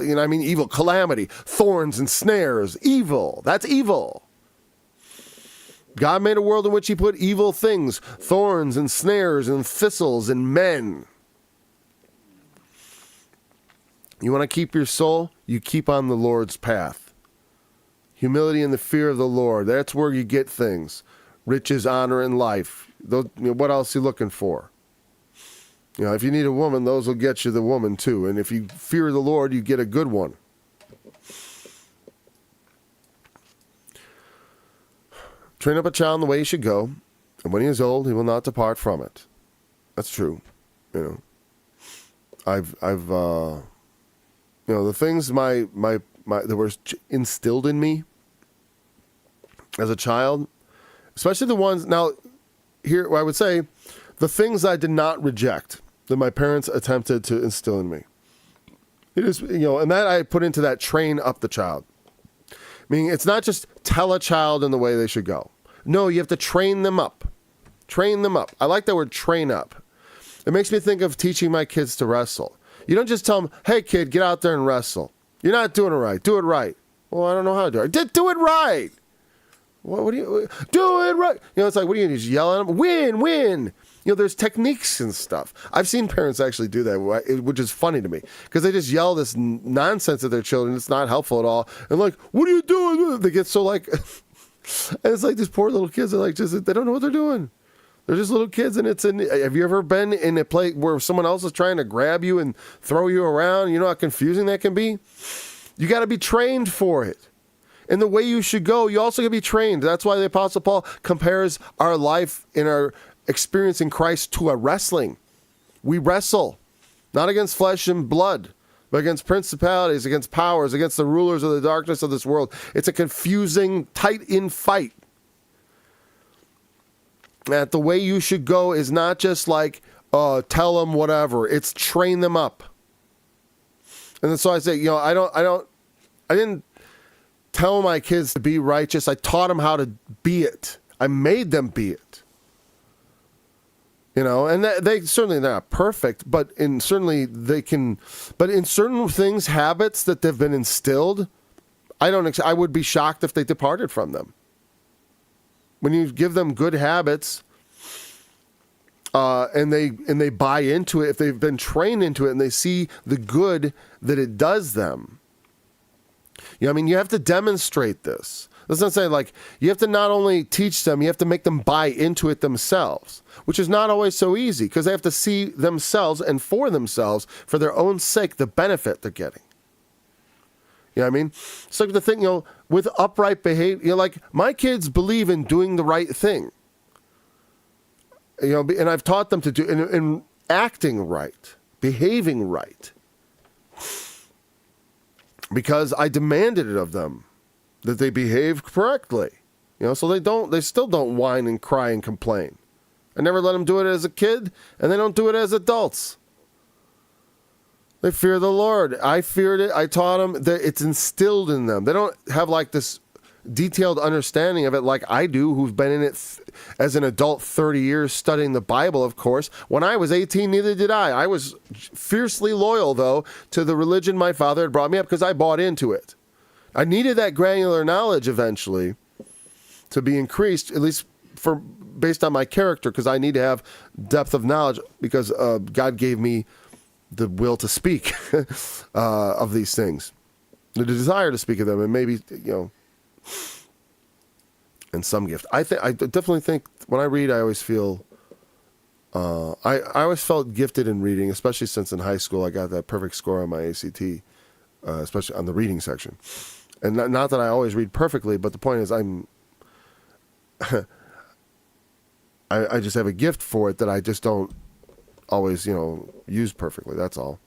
evil, calamity, thorns and snares, evil. That's evil. God made a world in which he put evil things, thorns and snares and thistles and men. You want to keep your soul? You keep on the Lord's path. Humility and the fear of the Lord. That's where you get things. Riches, honor, and life. What else are you looking for? If you need a woman, those will get you the woman too. And if you fear the Lord, you get a good one. Train up a child in the way he should go, and when he is old, he will not depart from it. That's true. I've the things that were instilled in me as a child, especially the ones now here, I would say the things I did not reject that my parents attempted to instill in me. It is, and that I put into that train up the child. Meaning it's not just tell a child in the way they should go. No, you have to train them up. Train them up. I like that word train up. It makes me think of teaching my kids to wrestle. You don't just tell them, hey kid, get out there and wrestle. You're not doing it right. Do it right. Well, I don't know how to do it. Do it right. What do you do it right? It's like, what do you just yell at them? Win. There's techniques and stuff. I've seen parents actually do that, which is funny to me because they just yell this nonsense at their children. It's not helpful at all. And like, what are you doing? They get so like, and it's like these poor little kids are like, they don't know what they're doing. They're just little kids. And have you ever been in a place where someone else is trying to grab you and throw you around? You know how confusing that can be? You got to be trained for it. And the way you should go, you also got to be trained. That's why the Apostle Paul compares our life in our experience in Christ to a wrestling. We wrestle, not against flesh and blood, but against principalities, against powers, against the rulers of the darkness of this world. It's a confusing, tight-in fight. That the way you should go is not just like, tell them whatever. It's train them up. And so I say, I didn't tell my kids to be righteous. I taught them how to be it. I made them be it. And they certainly they're not perfect, but in certain things, habits that they've been instilled, I would be shocked if they departed from them. When you give them good habits, and they buy into it, if they've been trained into it and they see the good that it does them. You know, I mean, you have to demonstrate this. That's not saying, like, you have to not only teach them, you have to make them buy into it themselves, which is not always so easy because they have to see themselves and for themselves, for their own sake, the benefit they're getting. You know what I mean? It's like the thing, you know, with upright behavior, you know, like, my kids believe in doing the right thing. You know, and I've taught them to do, in acting right, behaving right. Because I demanded it of them, that they behave correctly. You know, so they still don't whine and cry and complain. I never let them do it as a kid, and they don't do it as adults. They fear the Lord. I feared it. I taught them that it's instilled in them. They don't have like this detailed understanding of it like I do, who've been in it as an adult 30 years studying the Bible, of course. When I was 18, neither did I. I was fiercely loyal, though, to the religion my father had brought me up because I bought into it. I needed that granular knowledge eventually to be increased, at least based on my character, because I need to have depth of knowledge because God gave me the will to speak of these things, the desire to speak of them, and maybe, you know, and some gift. I definitely think when I read, I always feel, I always felt gifted in reading, especially since in high school I got that perfect score on my ACT, especially on the reading section. And not that I always read perfectly, but the point is I just have a gift for it that I just don't always, you know, use perfectly. That's all.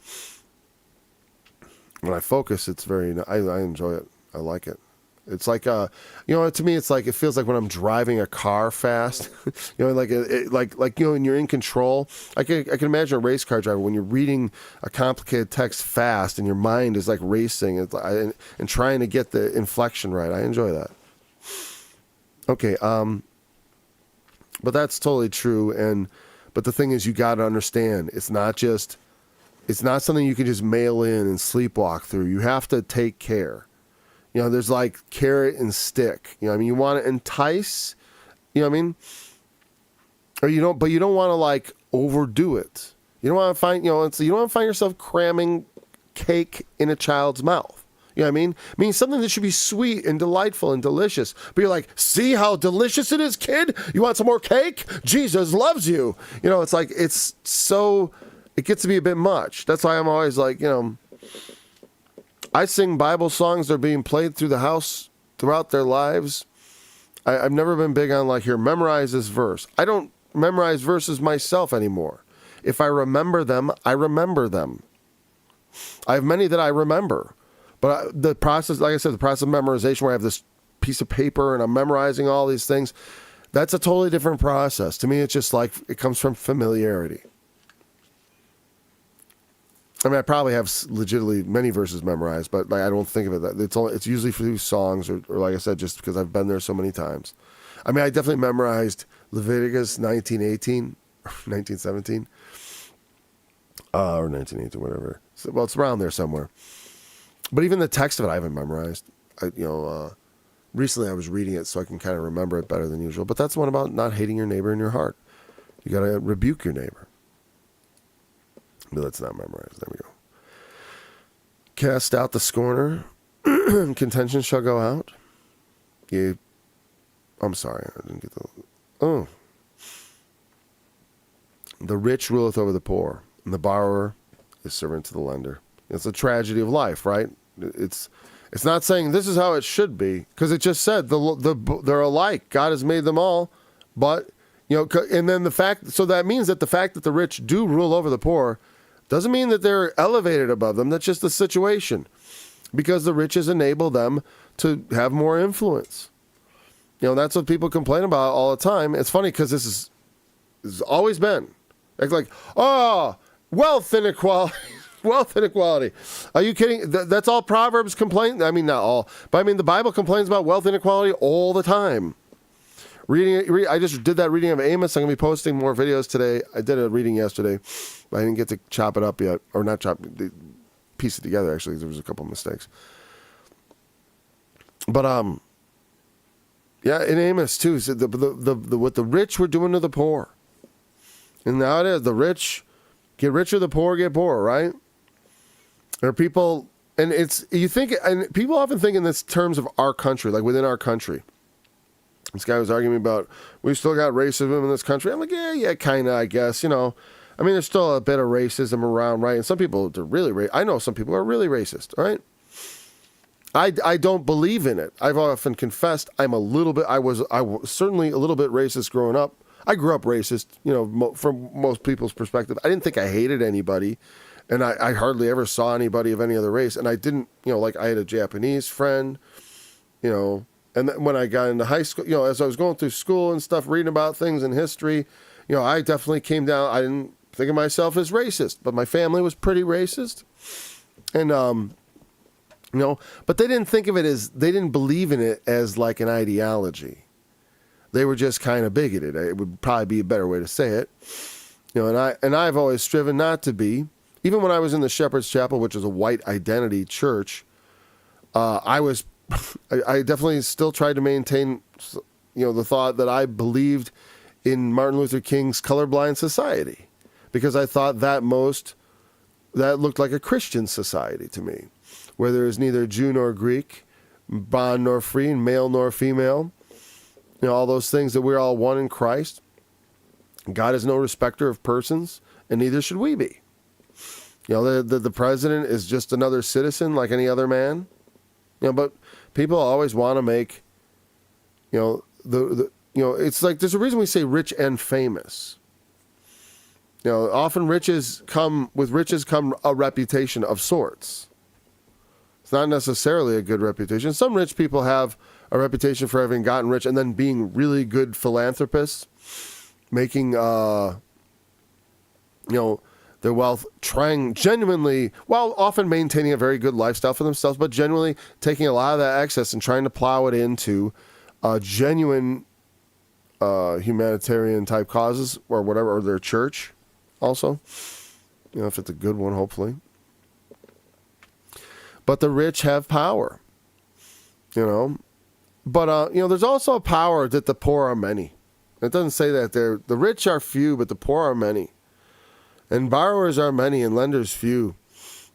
When I focus, it's I enjoy it. I like it. It's like, you know, to me, it's like, it feels like when I'm driving a car fast, you know, like, like, you know, and you're in control. I can imagine a race car driver when you're reading a complicated text fast and your mind is like racing and trying to get the inflection right. I enjoy that. Okay. But that's totally true. But the thing is, you got to understand, it's not something you can just mail in and sleepwalk through. You have to take care. You know, there's like carrot and stick. You know what I mean? You want to entice, you know what I mean? Or you don't want to like overdo it. You don't want to find, you know, you don't want to find yourself cramming cake in a child's mouth. You know what I mean? I mean, something that should be sweet and delightful and delicious. But you're like, see how delicious it is, kid? You want some more cake? Jesus loves you. You know, it's like, it gets to be a bit much. That's why I'm always like, you know, I sing Bible songs that are being played through the house throughout their lives. I've never been big on like, here, memorize this verse. I don't memorize verses myself anymore. If I remember them, I remember them. I have many that I remember. But the process, like I said, the process of memorization where I have this piece of paper and I'm memorizing all these things, that's a totally different process. To me, it's just like, it comes from familiarity. I mean, I probably have legitimately many verses memorized, but like, I don't think of it that it's usually through songs or like I said, just because I've been there so many times. I mean, I definitely memorized Leviticus 19:18, 19:17, or 19:18, whatever. So, well, it's around there somewhere. But even the text of it, I haven't memorized. Recently I was reading it so I can kind of remember it better than usual. But that's one about not hating your neighbor in your heart. You got to rebuke your neighbor. But let's not memorize. There we go. Cast out the scorner. Contention shall go out. I'm sorry. I didn't get the... The rich ruleth over the poor, and the borrower is servant to the lender. It's a tragedy of life, right? It's not saying this is how it should be, because it just said they're alike. God has made them all, but, you know, and then so that means that the fact that the rich do rule over the poor doesn't mean that they're elevated above them. That's just the situation, because the riches enable them to have more influence. You know, that's what people complain about all the time. It's funny because this has always been like, wealth inequality. Wealth inequality. Are you kidding? That's all Proverbs complain. I mean, not all, but I mean, the Bible complains about wealth inequality all the time. I just did that reading of Amos. I'm going to be posting more videos today. I did a reading yesterday, but I didn't get to chop it up yet, or not piece it together. Actually, there was a couple of mistakes. But yeah, in Amos too, said what the rich were doing to the poor, And now it is. The rich get richer, the poor get poorer, right? There are people, and people often think in this terms of our country, like within our country. This guy was arguing about, we still got racism in this country. I'm like, yeah, kind of, I guess, I mean, there's still a bit of racism around, right? And some people, I know some people are really racist, right? I don't believe in it. I've often confessed I was certainly a little bit racist growing up. I grew up racist, from most people's perspective. I didn't think I hated anybody, and I hardly ever saw anybody of any other race. And I didn't, like I had a Japanese friend, and then when I got into high school, as I was going through school and stuff, reading about things in history, I definitely came down. I didn't think of myself as racist, but my family was pretty racist. And, but they didn't think of it they didn't believe in it as like an ideology. They were just kind of bigoted. It would probably be a better way to say it. And I've always striven not to be. Even when I was in the Shepherd's Chapel, which is a white identity church, I definitely still tried to maintain, the thought that I believed in Martin Luther King's colorblind society, because I thought that looked like a Christian society to me, where there is neither Jew nor Greek, bond nor free, male nor female. All those things, that we're all one in Christ. God is no respecter of persons, and neither should we be. The president is just another citizen like any other man. But people always want to make, it's like there's a reason we say rich and famous. Often riches come a reputation of sorts. It's not necessarily a good reputation. Some rich people have a reputation for having gotten rich and then being really good philanthropists, making, their wealth, trying genuinely, while often maintaining a very good lifestyle for themselves, but genuinely taking a lot of that excess and trying to plow it into genuine humanitarian type causes or whatever, or their church also, if it's a good one, hopefully. But the rich have power, But, there's also a power that the poor are many. It doesn't say that the rich are few, but the poor are many. And borrowers are many and lenders few.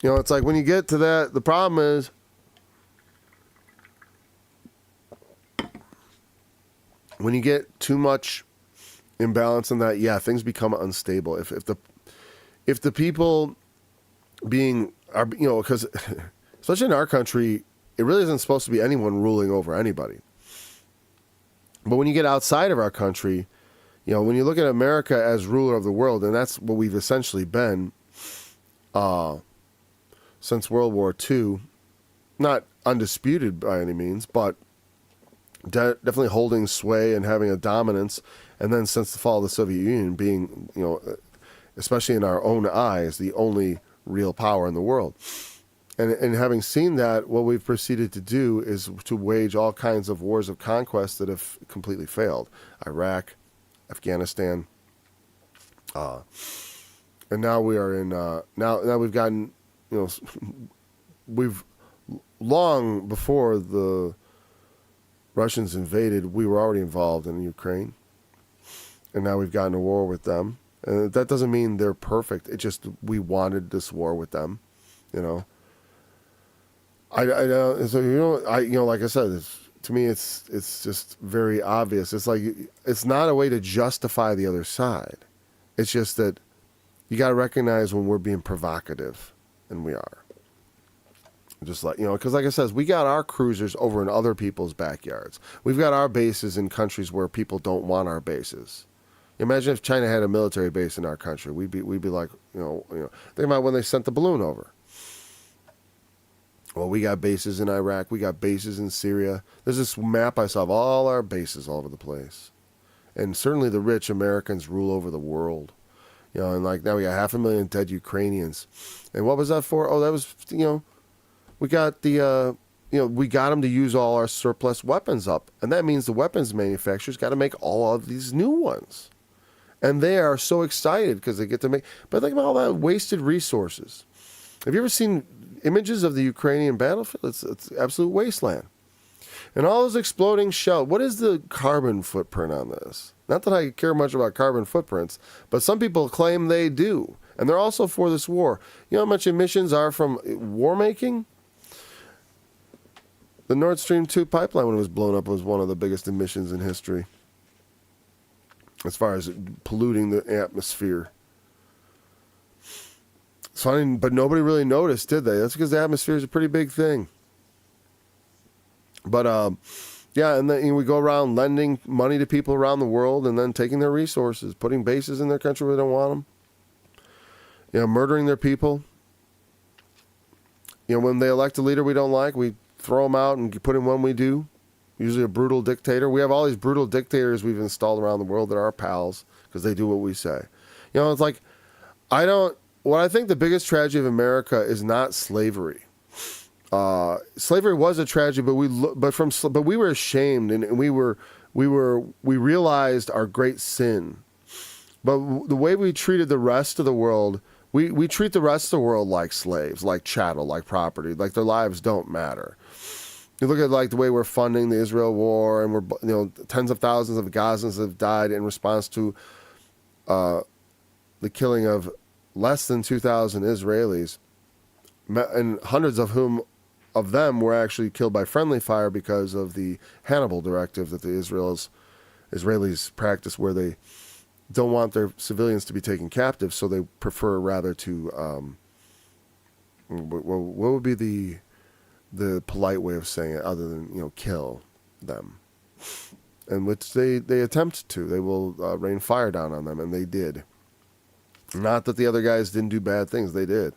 It's like when you get to that, the problem is when you get too much imbalance in that, things become unstable. If the people being are, because especially in our country, it really isn't supposed to be anyone ruling over anybody. But when you get outside of our country, when you look at America as ruler of the world, and that's what we've essentially been since World War II, not undisputed by any means, but definitely holding sway and having a dominance. And then since the fall of the Soviet Union being, especially in our own eyes, the only real power in the world. And having seen that, what we've proceeded to do is to wage all kinds of wars of conquest that have completely failed. Iraq, Afghanistan, and now we are in. Now we've gotten, we've long before the Russians invaded, we were already involved in Ukraine, and now we've gotten a war with them. And that doesn't mean they're perfect. It just we wanted this war with them, I so like I said, to me it's just very obvious. It's like it's not a way to justify the other side. It's just that you got to recognize when we're being provocative, and we are. Just like because like I said, we got our cruisers over in other people's backyards. We've got our bases in countries where people don't want our bases. Imagine if China had a military base in our country. We'd be like think about when they sent the balloon over. Well, we got bases in Iraq. We got bases in Syria. There's this map I saw of all our bases all over the place. And certainly the rich Americans rule over the world. And like now we got 500,000 dead Ukrainians. And what was that for? Oh, that was, we got we got them to use all our surplus weapons up. And that means the weapons manufacturers got to make all of these new ones. And they are so excited because they get to make, but think about all that wasted resources. Have you ever seen images of the Ukrainian battlefield? It's absolute wasteland. And all those exploding shells. What is the carbon footprint on this? Not that I care much about carbon footprints, but some people claim they do. And they're also for this war. You know how much emissions are from war making? The Nord Stream 2 pipeline, when it was blown up, was one of the biggest emissions in history as far as polluting the atmosphere. So but nobody really noticed, did they? That's because the atmosphere is a pretty big thing. But, yeah, and then we go around lending money to people around the world and then taking their resources, putting bases in their country where they don't want them. You know, murdering their people. You know, when they elect a leader we don't like, we throw them out and put in one we do. Usually a brutal dictator. We have all these brutal dictators we've installed around the world that are our pals because they do what we say. You know, it's like, what I think the biggest tragedy of America is not slavery. Slavery was a tragedy, but we were ashamed and we realized our great sin. But the way we treated the rest of the world, we treat the rest of the world like slaves, like chattel, like property, like their lives don't matter. You look at like the way we're funding the Israel war, and tens of thousands of Gazans have died in response to the killing of less than 2,000 Israelis, and hundreds of them were actually killed by friendly fire because of the Hannibal directive that the Israelis practice, where they don't want their civilians to be taken captive, so they prefer rather to what would be the polite way of saying it other than kill them, and which they attempt to. They will rain fire down on them, and they did. Not that the other guys didn't do bad things, they did.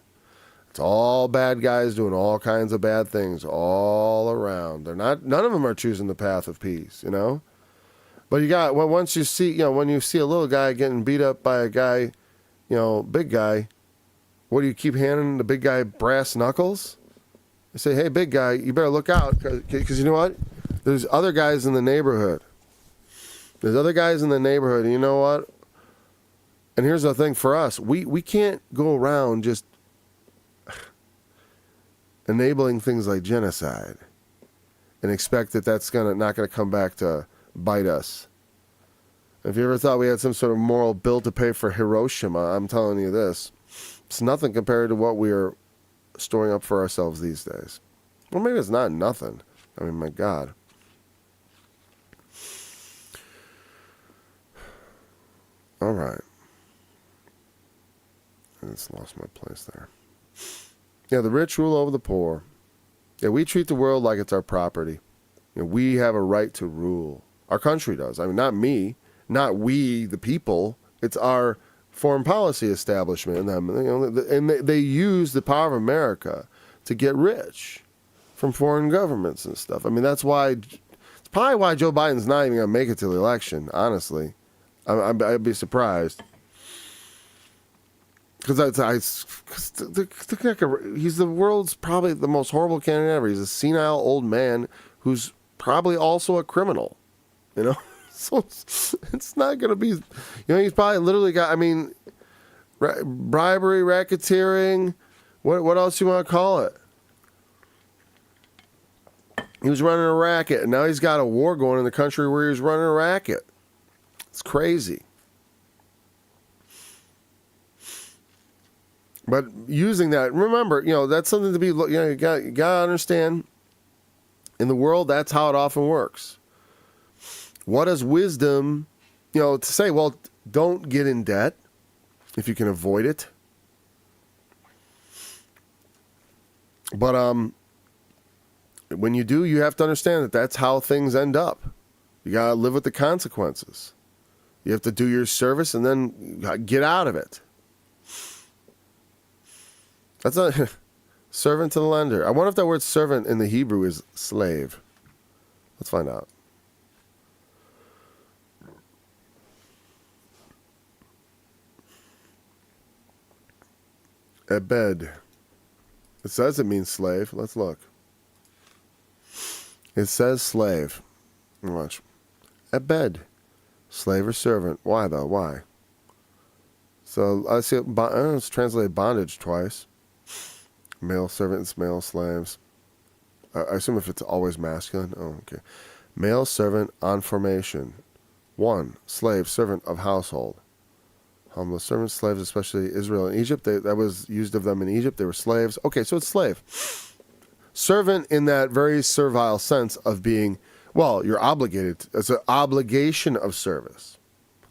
It's all bad guys doing all kinds of bad things all around. None of them are choosing the path of peace, But once you see, when you see a little guy getting beat up by a guy, big guy, what do you keep handing the big guy brass knuckles? You say, hey, big guy, you better look out, because you know what? There's other guys in the neighborhood. And you know what? And here's the thing for us. We can't go around just enabling things like genocide and expect that that's not going to come back to bite us. If you ever thought we had some sort of moral bill to pay for Hiroshima, I'm telling you this. It's nothing compared to what we are storing up for ourselves these days. Well, maybe it's not nothing. I mean, my God. All right. I just lost my place there. Yeah, the rich rule over the poor. Yeah, we treat the world like it's our property. We have a right to rule. Our country does. I mean, not me, not we, the people. It's our foreign policy establishment and them. And they use the power of America to get rich from foreign governments and stuff. I mean, it's probably why Joe Biden's not even going to make it to the election, honestly. I'd be surprised. Because he's the world's probably the most horrible candidate ever. He's a senile old man who's probably also a criminal, So it's not going to be, he's probably literally got, bribery, racketeering, what else you want to call it? He was running a racket, and now he's got a war going in the country where he's running a racket. It's crazy. But using that, remember, that's something to be, you got to understand, in the world, that's how it often works. What is wisdom, to say, well, don't get in debt if you can avoid it. But when you do, you have to understand that that's how things end up. You got to live with the consequences. You have to do your service and then get out of it. That's a servant to the lender. I wonder if that word servant in the Hebrew is slave. Let's find out. Ebed. It says it means slave. Let's look. It says slave. Watch. Ebed. Slave or servant. Why though? Why? So I see it's translated bondage twice. Male servants, male slaves. I assume if it's always masculine. Oh, okay. Male servant on formation. 1. Slave, servant of household. Homeless servants, slaves, especially Israel and Egypt. That was used of them in Egypt. They were slaves. Okay, so it's slave. Servant in that very servile sense of being, well, you're obligated. It's an obligation of service.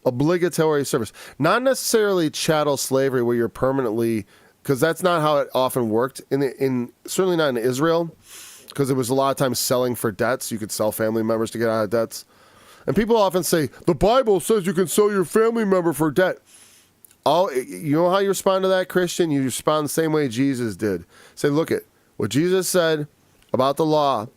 Obligatory service. Not necessarily chattel slavery where you're permanently, because that's not how it often worked. Certainly not in Israel, because it was a lot of times selling for debts. You could sell family members to get out of debts. And people often say, the Bible says you can sell your family member for debt. You know how you respond to that, Christian? You respond the same way Jesus did. Say, look at what Jesus said about the law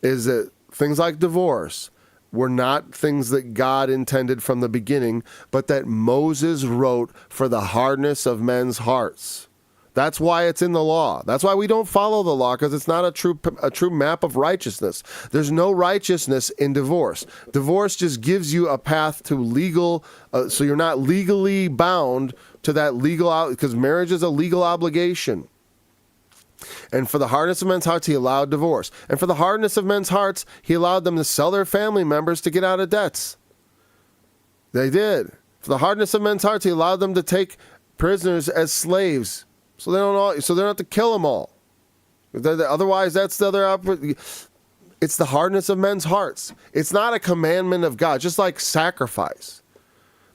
is that things like divorce were not things that God intended from the beginning, but that Moses wrote for the hardness of men's hearts. That's why it's in the law. That's why we don't follow the law, because it's not a true map of righteousness. There's no righteousness in divorce. Divorce just gives you a path to legal, so you're not legally bound to that legal, because marriage is a legal obligation. And for the hardness of men's hearts, he allowed divorce. And for the hardness of men's hearts, he allowed them to sell their family members to get out of debts. They did. For the hardness of men's hearts, he allowed them to take prisoners as slaves. So they don't have to kill them all. Otherwise, that's the other. It's the hardness of men's hearts. It's not a commandment of God, just like sacrifice.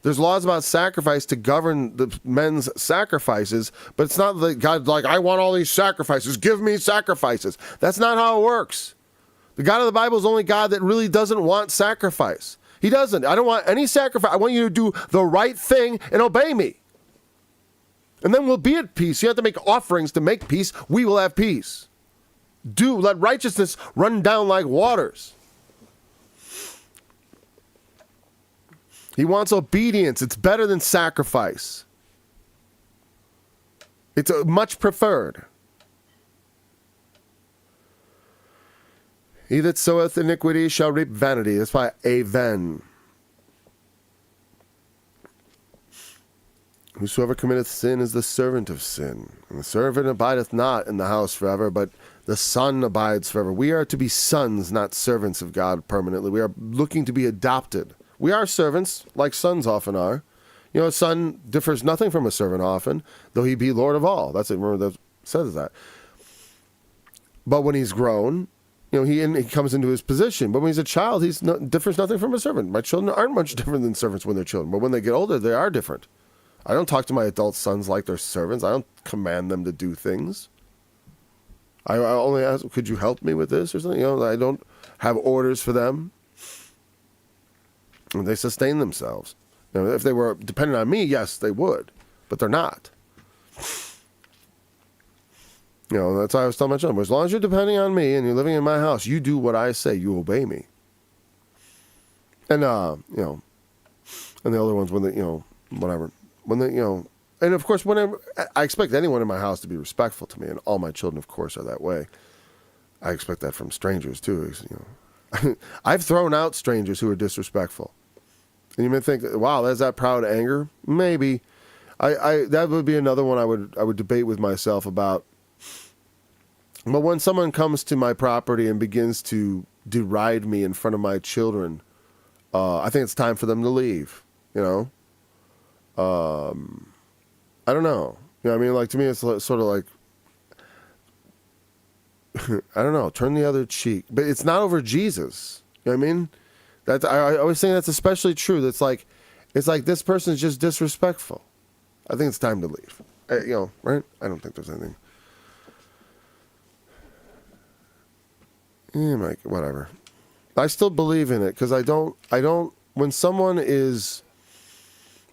There's laws about sacrifice to govern the men's sacrifices, but it's not that God's like, I want all these sacrifices. Give me sacrifices. That's not how it works. The God of the Bible is only God that really doesn't want sacrifice. He doesn't. I don't want any sacrifice. I want you to do the right thing and obey me. And then we'll be at peace. You have to make offerings to make peace. We will have peace. Let righteousness run down like waters. He wants obedience. It's better than sacrifice. It's much preferred. He that soweth iniquity shall reap vanity. That's why aven. Whosoever committeth sin is the servant of sin. And the servant abideth not in the house forever, but the son abides forever. We are to be sons, not servants of God permanently. We are looking to be adopted. We are servants, like sons often are. You know, a son differs nothing from a servant often, though he be Lord of all. That's it. Remember that says that. But when he's grown, you know, he comes into his position. But when he's a child, differs nothing from a servant. My children aren't much different than servants when they're children. But when they get older, they are different. I don't talk to my adult sons like they're servants. I don't command them to do things. I only ask, could you help me with this or something? You know, I don't have orders for them. And they sustain themselves. You know, if they were dependent on me, yes, they would. But they're not. You know, that's why I was telling my children, as long as you're depending on me and you're living in my house, you do what I say. You obey me. And, you know, and the other ones when they, you know, whatever. When they, you know, and of course, whenever I expect anyone in my house to be respectful to me, and all my children, of course, are that way. I expect that from strangers too. You know, I've thrown out strangers who are disrespectful, and you may think, "Wow, that's that proud anger." Maybe, that would be another one I would debate with myself about. But when someone comes to my property and begins to deride me in front of my children, I think it's time for them to leave. You know. I don't know. You know what I mean? Like, to me, it's sort of like, I don't know, turn the other cheek. But it's not over Jesus. You know what I mean? I always think that's especially true. It's like this person is just disrespectful. I think it's time to leave. You know, right? I don't think there's anything. Yeah, Mike, whatever. I still believe in it because I don't,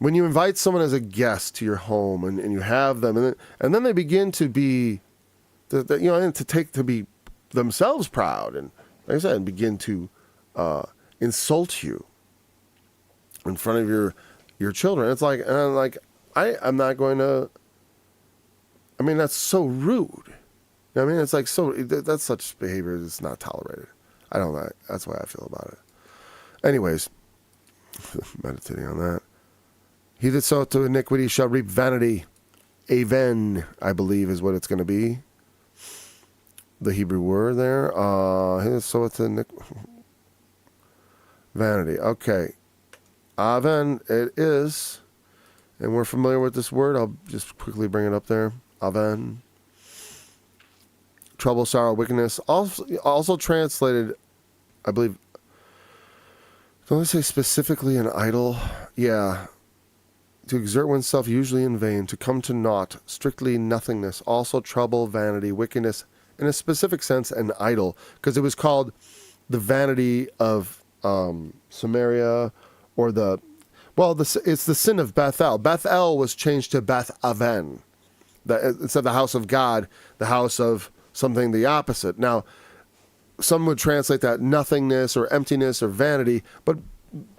when you invite someone as a guest to your home and you have them and then they begin to be, you know, to be themselves proud and, like I said, begin to insult you in front of your children. It's like, and I'm like, I'm not going to. I mean, that's so rude. You know what I mean? It's like that's such behavior that's not tolerated. I don't know. That's why I feel about it. Anyways, meditating on that. He that soweth to iniquity shall reap vanity. Aven, I believe, is what it's going to be. the Hebrew word there. So it's a vanity. Okay. Aven, it is. And we're familiar with this word. I'll just quickly bring it up there. Aven. Trouble, sorrow, wickedness. Also translated, I believe, don't they say specifically an idol? Yeah. To exert oneself usually in vain, to come to naught, strictly nothingness, also trouble, vanity, wickedness, in a specific sense, an idol, because it was called the vanity of Samaria, or it's the sin of Bethel. Bethel was changed to Beth Aven. Instead of the house of God, the house of something the opposite. Now, some would translate that nothingness or emptiness or vanity, but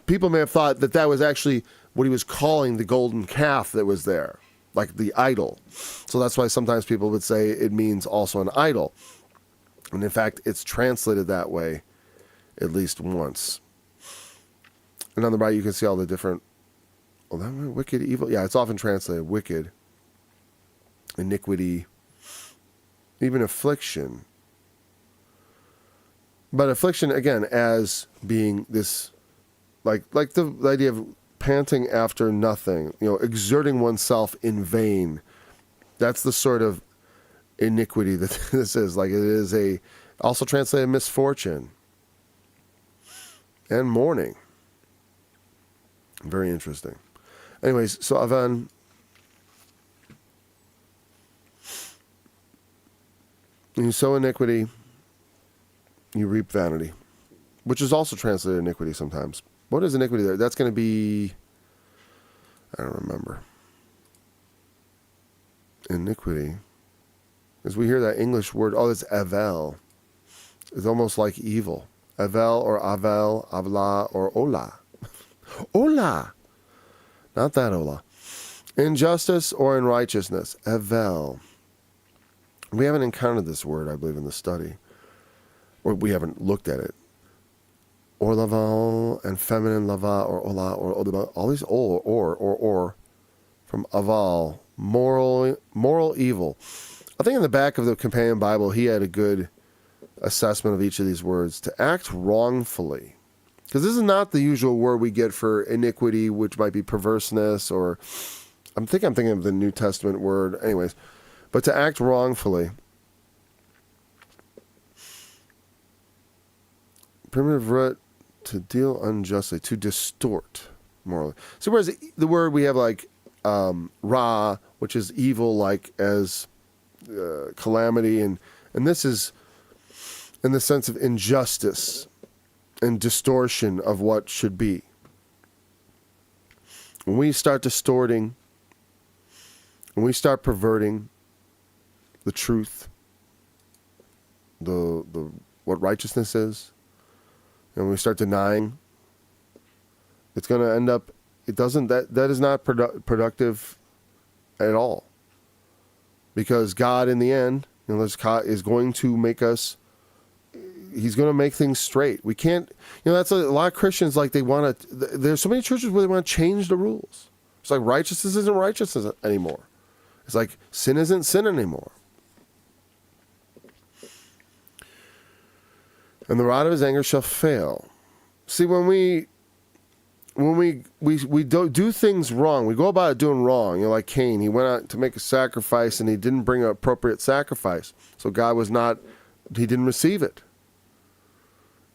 people may have thought that that was actually what he was calling the golden calf that was there, like the idol. So that's why sometimes people would say it means also an idol. And in fact, it's translated that way at least once. And on the right, you can see all the different, wicked, evil. Yeah, it's often translated wicked, iniquity, even affliction. But affliction, again, as being this, like the idea of panting after nothing, exerting oneself in vain. That's the sort of iniquity that this is. Like, it is also translated misfortune and mourning. Very interesting. Anyways, so Avan, you sow iniquity, you reap vanity, which is also translated iniquity sometimes. What is iniquity there? That's going to be, I don't remember. Iniquity. As we hear that English word, it's avel. It's almost like evil. Avel or avel, avla or ola. Ola. Not that ola. Injustice or unrighteousness. Avel. We haven't encountered this word, I believe, in the study. Or we haven't looked at it. Or laval and feminine lava or ola or odaba. All these or from aval. Moral evil. I think in the back of the Companion Bible, he had a good assessment of each of these words. To act wrongfully. Because this is not the usual word we get for iniquity, which might be perverseness, or I'm thinking of the New Testament word. Anyways, but to act wrongfully. Primitive root, to deal unjustly, to distort morally. So whereas the word we have like ra, which is evil, like as calamity, and this is in the sense of injustice and distortion of what should be. When we start distorting, when we start perverting the truth, the what righteousness is, and we start denying, it's going to end up, that is not productive at all. Because God, in the end, is going to make us, he's going to make things straight. We can't, that's a lot of Christians, like there's so many churches where they want to change the rules. It's like righteousness isn't righteousness anymore. It's like sin isn't sin anymore. And the rod of his anger shall fail. See, when we don't do things wrong, we go about it doing wrong. Like Cain, he went out to make a sacrifice and he didn't bring an appropriate sacrifice. So God he didn't receive it.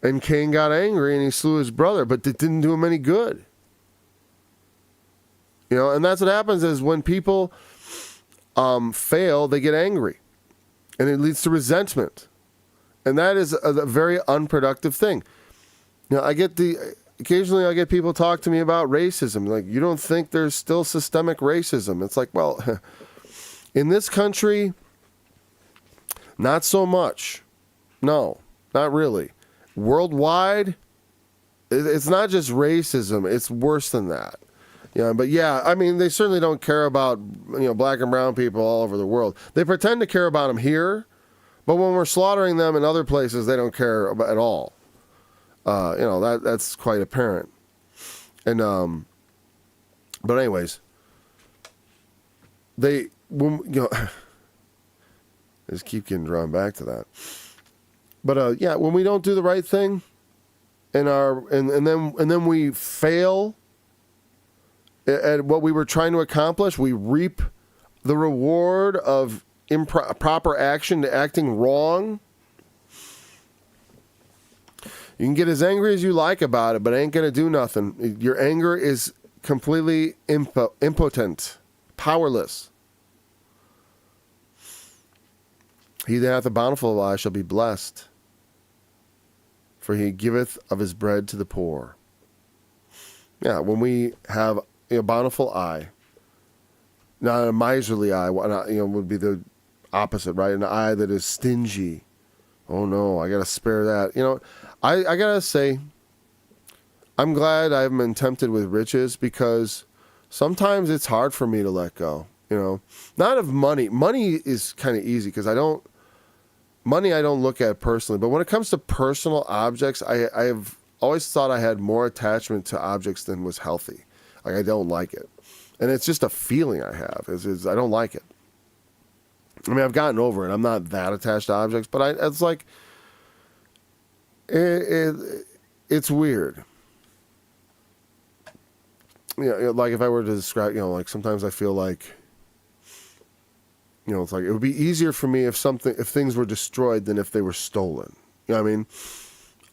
And Cain got angry and he slew his brother, but it didn't do him any good. And that's what happens is when people fail, they get angry. And it leads to resentment. And that is a very unproductive thing. Occasionally I get people talk to me about racism. Like, you don't think there's still systemic racism? It's like, well, in this country, not so much. No, not really. Worldwide, it's not just racism. It's worse than that. But yeah, I mean, they certainly don't care about, black and brown people all over the world. They pretend to care about them here, but when we're slaughtering them in other places, they don't care about at all. That's quite apparent. And but anyways, I just keep getting drawn back to that. But yeah, when we don't do the right thing, and then we fail at what we were trying to accomplish, we reap the reward of improper action, acting wrong. You can get as angry as you like about it, but it ain't going to do nothing. Your anger is completely impotent, powerless. He that hath a bountiful eye shall be blessed, for he giveth of his bread to the poor. Yeah, when we have a bountiful eye, not a miserly eye, would be the opposite, right? An eye that is stingy. Oh no, I got to spare that. I got to say, I'm glad I haven't been tempted with riches, because sometimes it's hard for me to let go, Not of money. Money is kind of easy because I don't look at personally. But when it comes to personal objects, I have always thought I had more attachment to objects than was healthy. Like, I don't like it. And it's just a feeling I have. Is I don't like it. I mean, I've gotten over it. I'm not that attached to objects, but it's like, it's weird. Like if I were to describe, like sometimes I feel like, it's like it would be easier for me if things were destroyed than if they were stolen. You know what I mean?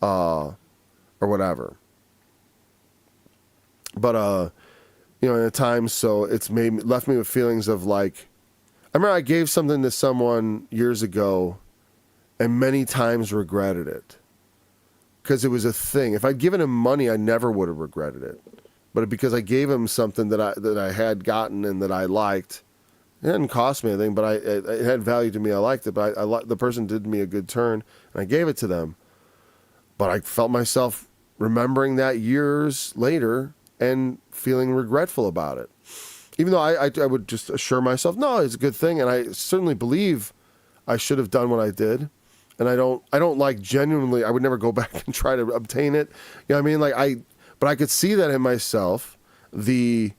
Or whatever. But at times, so it's left me with feelings of like, I remember I gave something to someone years ago, and many times regretted it, because it was a thing. If I'd given him money, I never would have regretted it. But because I gave him something that I had gotten and that I liked, it didn't cost me anything, but it had value to me. I liked it, but the person did me a good turn, and I gave it to them. But I felt myself remembering that years later and feeling regretful about it. Even though I would just assure myself, no, it's a good thing, and I certainly believe I should have done what I did. And I don't like genuinely, I would never go back and try to obtain it. You know what I mean? But I could see that in myself, that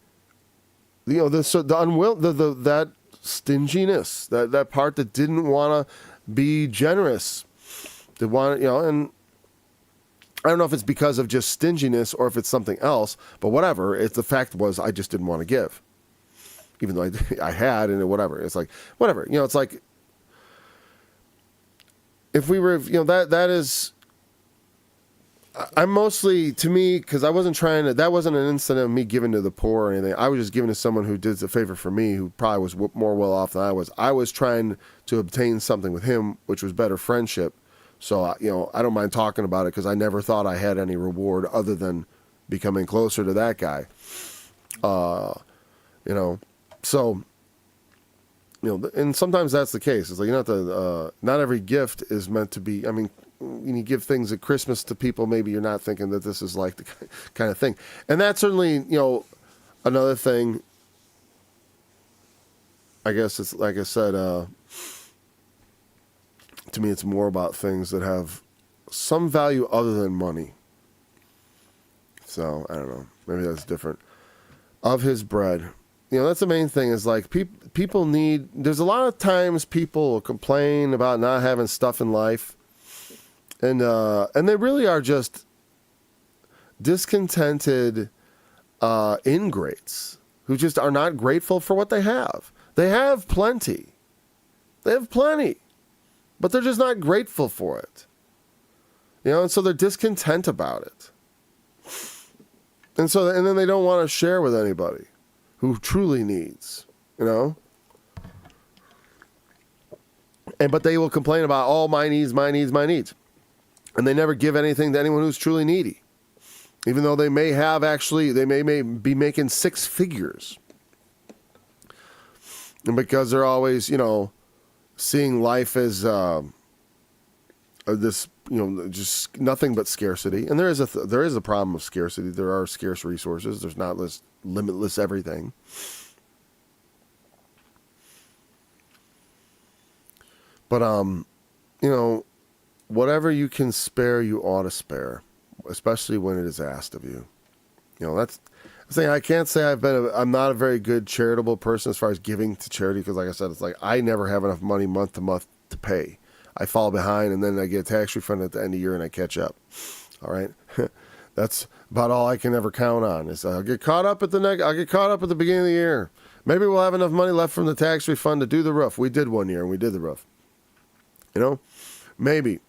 stinginess, that part that didn't want to be generous, and I don't know if it's because of just stinginess or if it's something else, but whatever. The fact was I just didn't want to give, even though I had, and whatever. It's like, whatever, it's like, if we were, that is, I'm mostly, to me, because I wasn't trying to, that wasn't an incident of me giving to the poor or anything. I was just giving to someone who did a favor for me, who probably was more well off than I was. I was trying to obtain something with him, which was better friendship. So, I don't mind talking about it, because I never thought I had any reward other than becoming closer to that guy. So, and sometimes that's the case. It's like, not every gift is meant to be, I mean, when you give things at Christmas to people, maybe you're not thinking that this is like the kind of thing. And that's certainly, another thing. I guess it's like I said, to me, it's more about things that have some value other than money. So, I don't know. Maybe that's different. Of his bread. That's the main thing, is like people need, there's a lot of times people complain about not having stuff in life. And they really are just discontented ingrates who just are not grateful for what they have. They have plenty. But they're just not grateful for it. And so they're discontent about it. And then they don't want to share with anybody who truly needs, But they will complain about all my needs. And they never give anything to anyone who's truly needy. Even though they may be making six figures. And because they're always, seeing life as this, just nothing but scarcity. And there is a problem of scarcity. There are scarce resources. There's not limitless everything. But whatever you can spare, you ought to spare, especially when it is asked of you. That's the thing. I can't say I'm not a very good charitable person as far as giving to charity, because like I said, it's like I never have enough money month to month to pay. I fall behind, and then I get a tax refund at the end of the year, and I catch up. All right, that's about all I can ever count on. Is I'll get caught up at the beginning of the year. Maybe we'll have enough money left from the tax refund to do the roof. We did one year, and we did the roof. You know, maybe,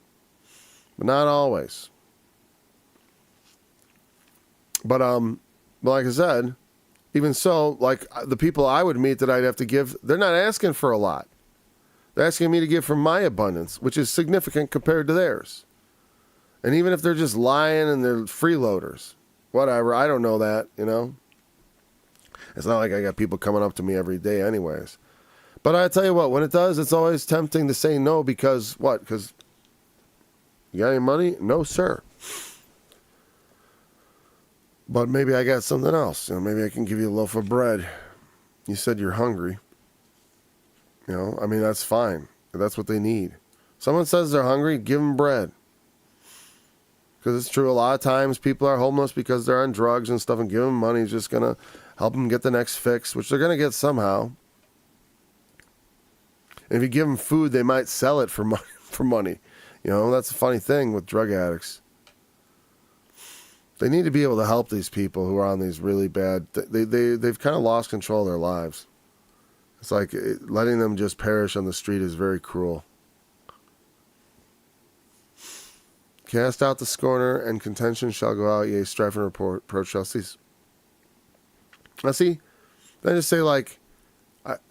but not always. But like I said, even so, like the people I would meet that I'd have to give, they're not asking for a lot. They're asking me to give from my abundance, which is significant compared to theirs. And even if they're just lying and they're freeloaders, whatever, I don't know that, you know. It's not like I got people coming up to me every day anyways. But I tell you what, when it does, it's always tempting to say no because what? Because you got any money? No, sir. But maybe I got something else. You know, maybe I can give you a loaf of bread. You said you're hungry. You know, I mean, that's fine. That's what they need. Someone says they're hungry, give them bread. Because it's true, a lot of times people are homeless because they're on drugs and stuff, and giving them money is just going to help them get the next fix, which they're going to get somehow. And if you give them food, they might sell it for money. You know, that's a funny thing with drug addicts. They need to be able to help these people who are on these really bad... They've kind of lost control of their lives. It's like letting them just perish on the street is very cruel. Cast out the scorner, and contention shall go out. Yea, strife and reproach shall cease. Now see, I just say like,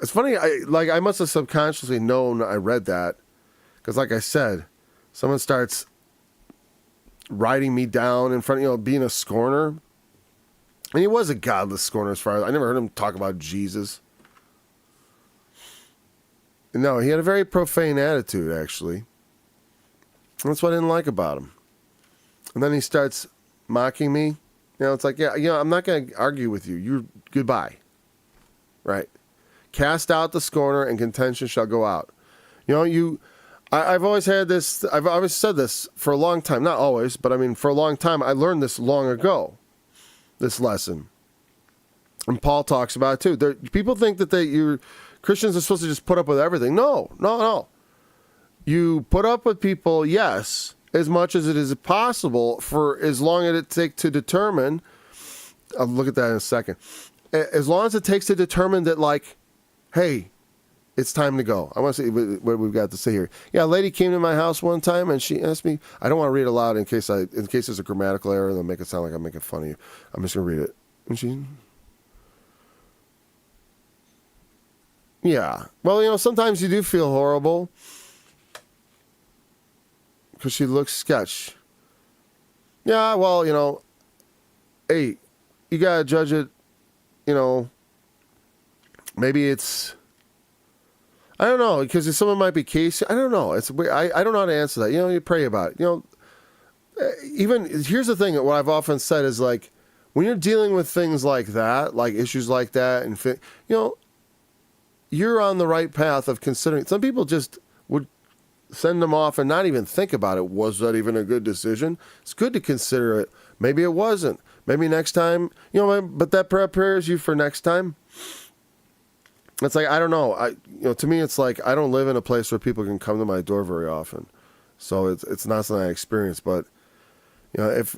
it's funny. I must have subconsciously known I read that, because like I said, someone starts writing me down in front, being a scorner, and he was a godless scorner as far as I never heard him talk about Jesus. No, he had a very profane attitude, actually. That's what I didn't like about him. And then he starts mocking me. It's like, yeah, I'm not going to argue with you. You're goodbye. Right? Cast out the scorner, and contention shall go out. I've always had this, I've always said this for a long time. Not always, but I mean, for a long time. I learned this long ago, this lesson. And Paul talks about it too. People think that Christians are supposed to just put up with everything. No. You put up with people, yes, as much as it is possible for as long as it takes to determine. I'll look at that in a second. As long as it takes to determine that, like, hey, it's time to go. I want to see what we've got to say here. Yeah, a lady came to my house one time and she asked me. I don't want to read it aloud in case there's a grammatical error and they'll make it sound like I'm making fun of you. I'm just gonna read it. And yeah. Well, sometimes you do feel horrible because she looks sketch. Yeah, well, hey, you got to judge it, maybe it's, I don't know, because someone might be Casey. I don't know. I don't know how to answer that. You pray about it. Even, here's the thing, what I've often said is like, when you're dealing with things like that, like issues like that, and, you're on the right path of considering. Some people just would send them off and not even think about it. Was that even a good decision? It's good to consider it. Maybe it wasn't. Maybe next time, but that prepares you for next time. It's like, I don't know. To me, it's like, I don't live in a place where people can come to my door very often. So it's not something I experience, but, if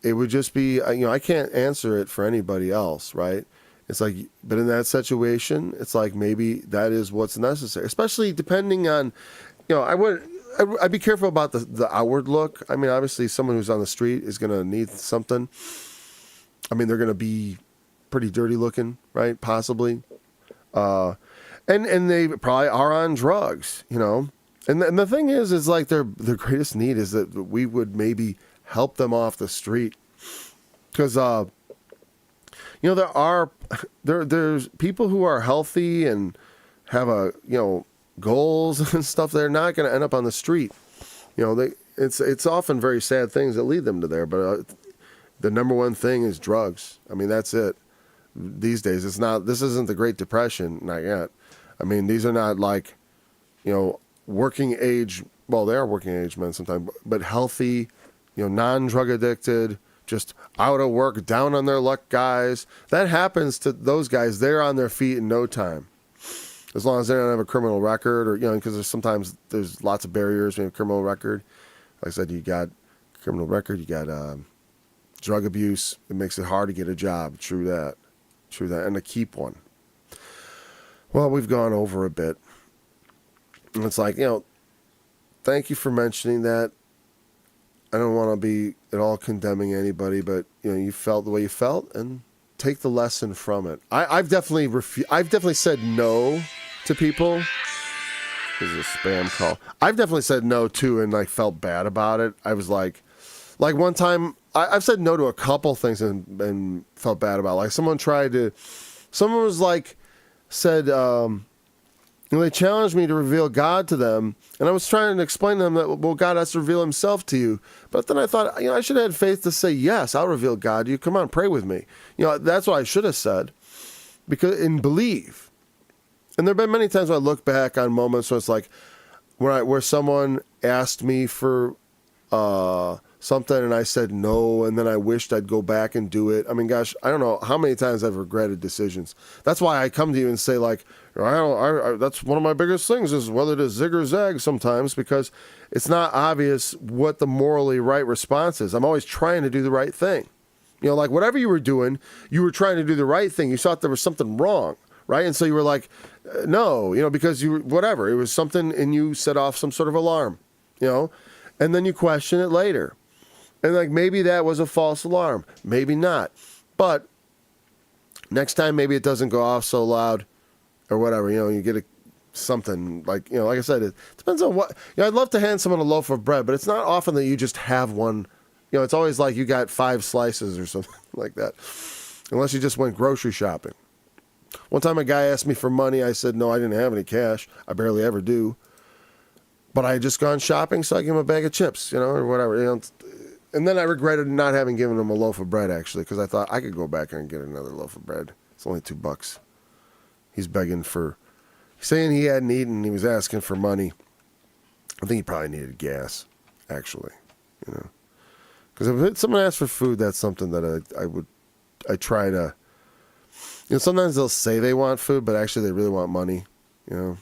it would just be, I can't answer it for anybody else, right? It's like, but in that situation, it's like maybe that is what's necessary, especially depending on, I'd be careful about the outward look. I mean, obviously, someone who's on the street is going to need something. I mean, they're going to be pretty dirty looking, right? Possibly. And they probably are on drugs, And the thing is like their greatest need is that we would maybe help them off the street. Because, there's people who are healthy and have goals and stuff. They're not going to end up on the street. It's often very sad things that lead them to there. But the number one thing is drugs. I mean, that's it. These days, this isn't the Great Depression, not yet. I mean, these are not like, working age, well, they are working age men sometimes, but healthy, non-drug addicted, just out of work, down on their luck guys. That happens to those guys. They're on their feet in no time. as long as they don't have a criminal record, or because sometimes there's lots of barriers when you have a criminal record. Like I said, you got criminal record, you got drug abuse. It makes it hard to get a job. True that, and to keep one. Well, we've gone over a bit, and it's like, thank you for mentioning that. I don't want to be at all condemning anybody, but you felt the way you felt, and take the lesson from it. I've definitely said no to people. This is a spam call. I've definitely said no too, and felt bad about it. I was like one time I've said no to a couple things and felt bad about it. Like someone was like said. They challenged me to reveal God to them, and I was trying to explain to them that, well, God has to reveal himself to you. But then I thought, I should have had faith to say, yes, I'll reveal God to you. Come on, pray with me. That's what I should have said, and believe. And there have been many times when I look back on moments where it's like, where someone asked me for something and I said no, and then I wished I'd go back and do it. I mean, gosh, I don't know how many times I've regretted decisions. That's why I come to you and say, that's one of my biggest things is whether to zig or zag sometimes, because it's not obvious what the morally right response is. I'm always trying to do the right thing. Whatever you were doing, you were trying to do the right thing. You thought there was something wrong, right? And so you were like, no, because whatever. It was something, and you set off some sort of alarm, and then you question it later. And maybe that was a false alarm. Maybe not. But next time, maybe it doesn't go off so loud or whatever. You get something like I said, it depends on what. I'd love to hand someone a loaf of bread, but it's not often that you just have one. It's always like you got 5 slices or something like that. Unless you just went grocery shopping. One time a guy asked me for money. I said, no, I didn't have any cash. I barely ever do. But I had just gone shopping, so I gave him a bag of chips, or whatever. And then I regretted not having given him a loaf of bread, actually, because I thought I could go back and get another loaf of bread. It's only $2. He's saying he hadn't eaten. He was asking for money. I think he probably needed gas, actually, Because if someone asks for food, that's something that I try to, sometimes they'll say they want food, but actually they really want money, Or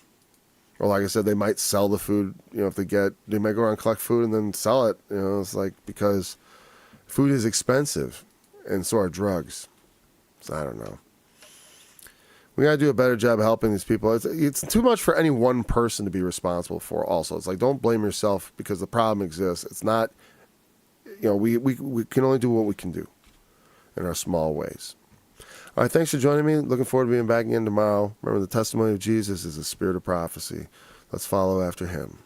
like I said, they might sell the food, if they might go around and collect food and then sell it, it's because food is expensive and so are drugs. So I don't know. We got to do a better job of helping these people. It's too much for any one person to be responsible for also. It's don't blame yourself because the problem exists. It's not, we can only do what we can do in our small ways. All right, thanks for joining me. Looking forward to being back again tomorrow. Remember, the testimony of Jesus is the spirit of prophecy. Let's follow after him.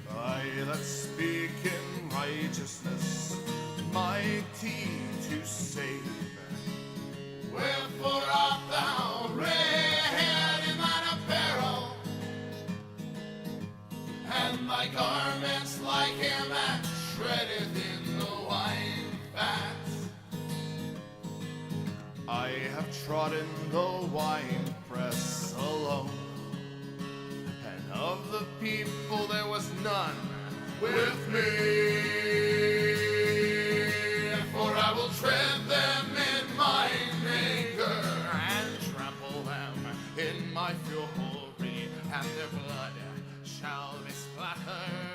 I that speak in righteousness, mighty to save. Wherefore art thou red in thine apparel, and thy garments like him that shreddeth in the wine fat. I have trodden the wine press alone, and of the people there was none with me. For I will tread them in my Maker, and trample them in my fury, and their blood shall be splattered